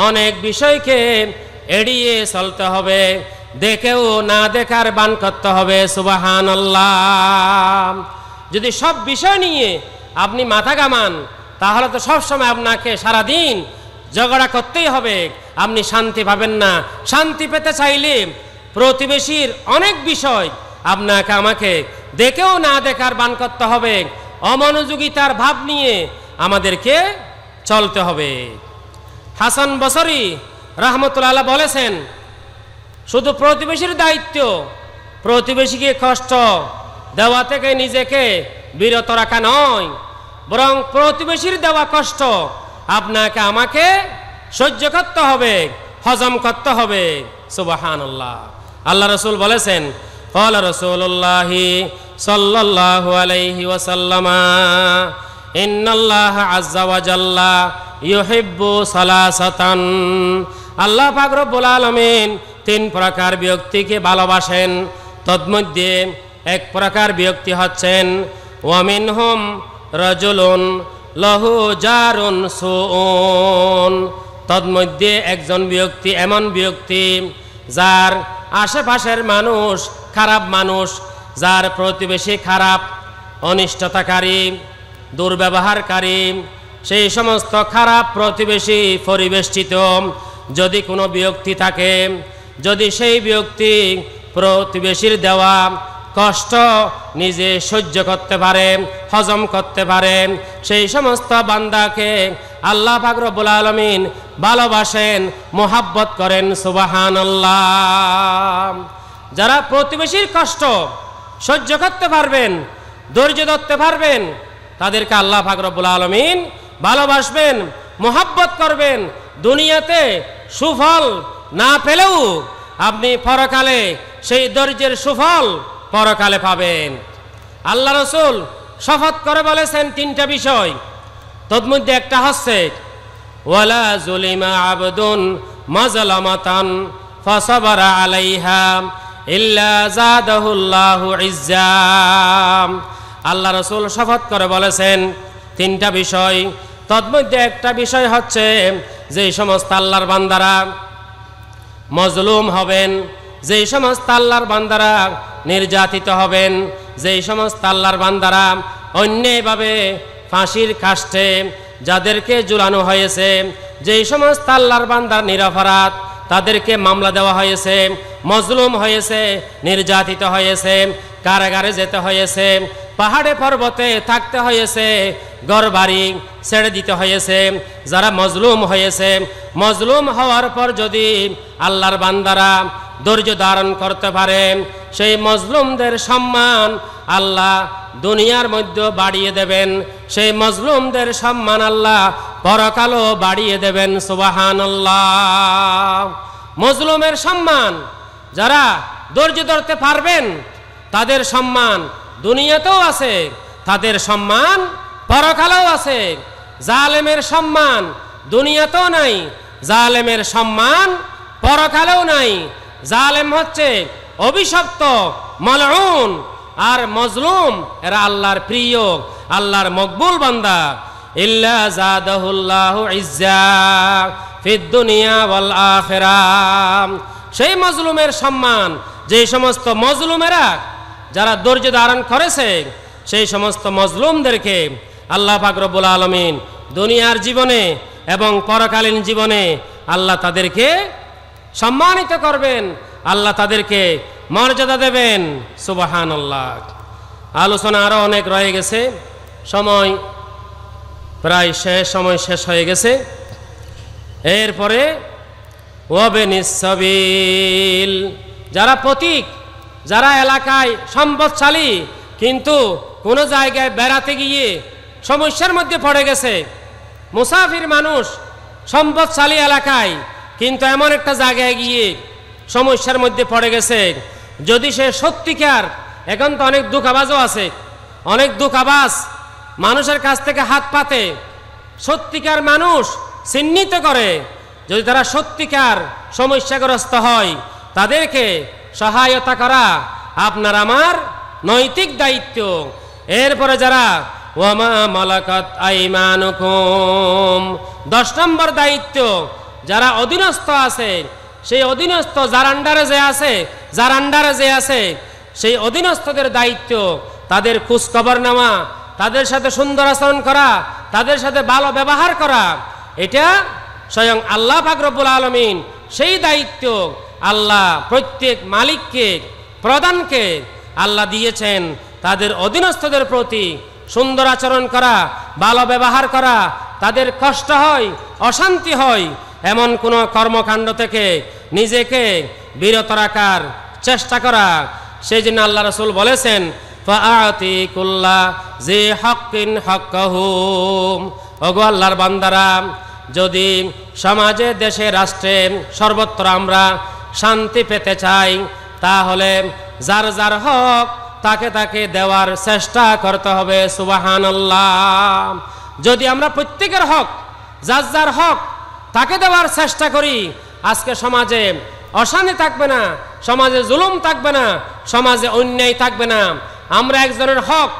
অনেক বিষয়কে এড়িয়ে চলতে হবে, দেখেও না দেখার বান করতে হবে। সুবহানাল্লাহ। যদি সব বিষয় নিয়ে আপনি মাথা ঘামান তাহলে তো সবসময় আপনাকে সারাদিন ঝগড়া করতেই হবে, আপনি শান্তি পাবেন না। শান্তি পেতে চাইলে প্রতিবেশীর অনেক বিষয় আপনাকে আমাকে দেখেও না দেখার বান করতে হবে, অমনোযোগিতার ভাব নিয়ে আমাদেরকে চলতে হবে। হাসান বসরি রাহমাতুল্লাহ আলাইহি বলেছেন, শুধু প্রতিবেশীর দায়িত্ব প্রতিবেশীকে কষ্ট দেওয়া থেকে নিজেকে বিরত রাখা নয়, বরং প্রতিবেশীর দেওয়া কষ্ট আপনাকে আমাকে সহ্য করতে হবে, হজম করতে হবে। সুবহানাল্লাহ। আল্লাহ রাসূল বলেছেন, ক্বালা রাসূলুল্লাহি সাল্লাল্লাহু আলাইহি ওয়াসাল্লাম, ইন্নাল্লাহা আযজা ওয়া জাল্লা ইউহিব্বু সালাসাতান। আল্লাহ পাক রব্বুল আলামিন তিন প্রকার ব্যক্তিকে ভালোবাসেন, তন্মধ্যে এক প্রকার ব্যক্তি হচ্ছেন ওয়া মিনহুম রাজুলুন লাহু জারুন সুউন। তন্মধ্যে একজন ব্যক্তি এমন ব্যক্তি যার আশেপাশের মানুষ খারাপ মানুষ, যার প্রতিবেশী খারাপ, অনিষ্টতাকারী, দুর্ব্যবহারকারী, সেই সমস্ত খারাপ প্রতিবেশী পরিবেষ্টিত যদি কোনো ব্যক্তি থাকে, যদি সেই ব্যক্তি প্রতিবেশীর দেওয়া কষ্ট নিজে সহ্য করতে পারে, হজম করতে পারে, সেই সমস্ত বান্দাকে আল্লাহ পাক রব্বুল আলামিন ভালোবাসেন, মোহাব্বত করেন। সুবহানাল্লাহ। যারা প্রতিবেশীর কষ্ট সহ্য করতে পারবেন, ধৈর্য ধরতে পারবেন, তাদেরকে আল্লাহ পাক রব্বুল আলামিন ভালোবাসবেন, মোহাব্বত করবেন। দুনিয়াতে সুফল না পেলেও আপনি পরকালে সেই ধৈর্যের সুফল পরকালে পাবেন। আল্লাহ রাসূল শপথ করে বলেছেন তিনটা বিষয়, তন্মধ্যে একটা হচ্ছে ওয়ালা যুলিমা আবদুন মাজলামাতান ফাসাবারা আলাইহা ইল্লা জাদাহুল্লাহু ইজ্জা। আল্লাহ রাসূল শপথ করে বলেছেন তিনটা বিষয়, তন্মধ্যে একটা বিষয় হচ্ছে যে সমস্ত আল্লাহর বান্দারা মজলুম হবেন, যেই সমস্ত আল্লাহর বান্দারা নির্যাতিত হবেন, যেই সমস্ত আল্লাহর বান্দারা অন্যায়ভাবে ফাঁসির কাষ্ঠে যাদেরকে ঝুলানো হয়েছে, যেই সমস্ত আল্লাহর বান্দার নিরপরাধ তাদেরকে মামলা দেওয়া হয়েছে, মজলুম হয়েছে, নির্যাতিত হয়েছে, কারাগারে যেতে হয়েছে, পাহাড়ে পর্বতে থাকতে হয়েছে, ঘরবাড়ি ছেড়ে দিতে হয়েছে, যারা মজলুম হয়েছে, মজলুম হওয়ার পর যদি আল্লাহর বান্দারা ধৈর্য ধারণ করতে পারে, সেই মজলুমদের সম্মান আল্লাহ দুনিয়ার মধ্যে বাড়িয়ে দেবেন, সেই মজলুমদের সম্মান আল্লাহ পরকালও বাড়িয়ে দেবেন। সুবহানাল্লাহ। মজলুমের সম্মান যারা ধৈর্য ধরতে পারবেন তাদের সম্মান দুনিয়াতেও আছে, তাদের সম্মান পরকালেও আছে। জালেমের সম্মান দুনিয়াতেও নাই, জালেমের সম্মান পরকালেও নাই। জালেম হচ্ছে অভিশপ্ত, মালউন, আর মজলুম এরা আল্লাহর প্রিয়, আল্লাহর মকবুল বান্দা। ইল্লা জাদাহুল্লাহু ইজ্জা ফিদ দুনিয়া ওয়াল আখিরাহ। সেই মজলুমের সম্মান, যে সমস্ত মজলুমেরা যারা ধৈর্য ধারণ করেছে, সেই সমস্ত মজলুমদেরকে আল্লাহ পাক রব্বুল আলামিন দুনিয়ার জীবনে এবং পরকালীন জীবনে আল্লাহ তাদেরকে সম্মানিত করবেন, আল্লাহ তাদেরকে মর্যাদা দেবেন। সুবহানাল্লাহ। আলোচনা আরো অনেক রয়ে গেছে, সময় প্রায় শেষ, সময় শেষ হয়ে গেছে। এরপরে ওয়াবিনিস সাবিল, যারা পথিক, যারা এলাকায় সম্পদশালী কিন্তু কোনো জায়গায় বেড়াতে গিয়ে সমস্যার মধ্যে পড়ে গেছে, মুসাফির মানুষ সম্পদশালী এলাকায় কিন্তু এমন একটা জায়গায় গিয়ে সমস্যার মধ্যে পড়ে গেছে, যদি সে সত্যিকার, এখন তো অনেক দুঃখাবাজও আছে, অনেক দুঃখাবাজ মানুষের কাছ থেকে হাত পাতে, সত্যিকার মানুষ চিহ্নিত করে, যদি তারা সত্যিকার সমস্যাগ্রস্ত হয় তাদেরকে সহায়তা করা আপনার আমার নৈতিক দায়িত্ব। এরপরে যারা ওয়া মা মালাকাত আইমানুকুম। 10 নম্বর দায়িত্ব, যারা অধীনস্থ আছে, সেই অধীনস্থ যার আন্ডারে যে আছে সেই অধীনস্থদের দায়িত্ব তাদের খোঁজ খবর নেওয়া, তাদের সাথে সুন্দর আচরণ করা, তাদের সাথে ভালো ব্যবহার করা। এটা স্বয়ং আল্লাহ পাক রব্বুল আলামিন সেই দায়িত্ব আল্লাহ প্রত্যেক মালিককে, প্রধানকে আল্লাহ দিয়েছেন তাদের অধীনস্থদের প্রতি সুন্দর আচরণ করা, ভালো ব্যবহার করা, তাদের কষ্ট হয়, অশান্তি হয় এমন কোনো কর্মকাণ্ড থেকে নিজেকে বিরত রাখার চেষ্টা করা। সেই জন্য আল্লাহ রাসূল বলেছেন, ফাআতি কুল্লা জি হাক্কিন হাক্কাহু। ওগো আল্লাহর বান্দারা, যদি সমাজে, দেশে, রাষ্ট্রে সর্বত্র আমরা শান্তি পেতে চাই, তাহলে যার যার হক তাকে তাকে দেওয়ার চেষ্টা করতে হবে। সুবহানাল্লাহ। যদি আমরা প্রত্যেকের হক, যার যার হক তাকে দেওয়ার চেষ্টা করি, আজকে সমাজে অশান্তি থাকবে না, সমাজে জুলুম থাকবে না, সমাজে অন্যায় থাকবে না। আমরা একজনের হক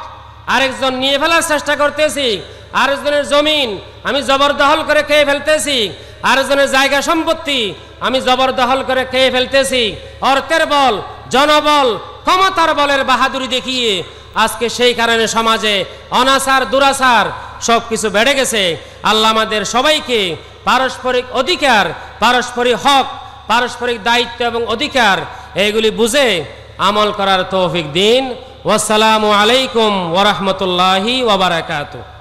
আরেকজন নিয়ে ফেলার চেষ্টা করতেছি, আরেকজনের জমিন আমি জবরদখল করে খেয়ে ফেলতেছি, আরেকজনের জায়গা সম্পত্তি আমি জবরদখল করে খেয়ে ফেলতেছি। অর্থের বল, জনবল, ক্ষমতার বলের বাহাদুরি দেখিয়ে আজকে সেই কারণে সমাজে অনাচার, দুরাচার সব কিছু বেড়ে গেছে। আল্লাহ আমাদের সবাইকে পারস্পরিক অধিকার, পারস্পরিক হক, পারস্পরিক দায়িত্ব এবং অধিকার এগুলি বুঝে আমল করার তৌফিক দিন। ওয়াসসালামু আলাইকুম ওয়া রাহমাতুল্লাহি ওয়া বারাকাতুহু।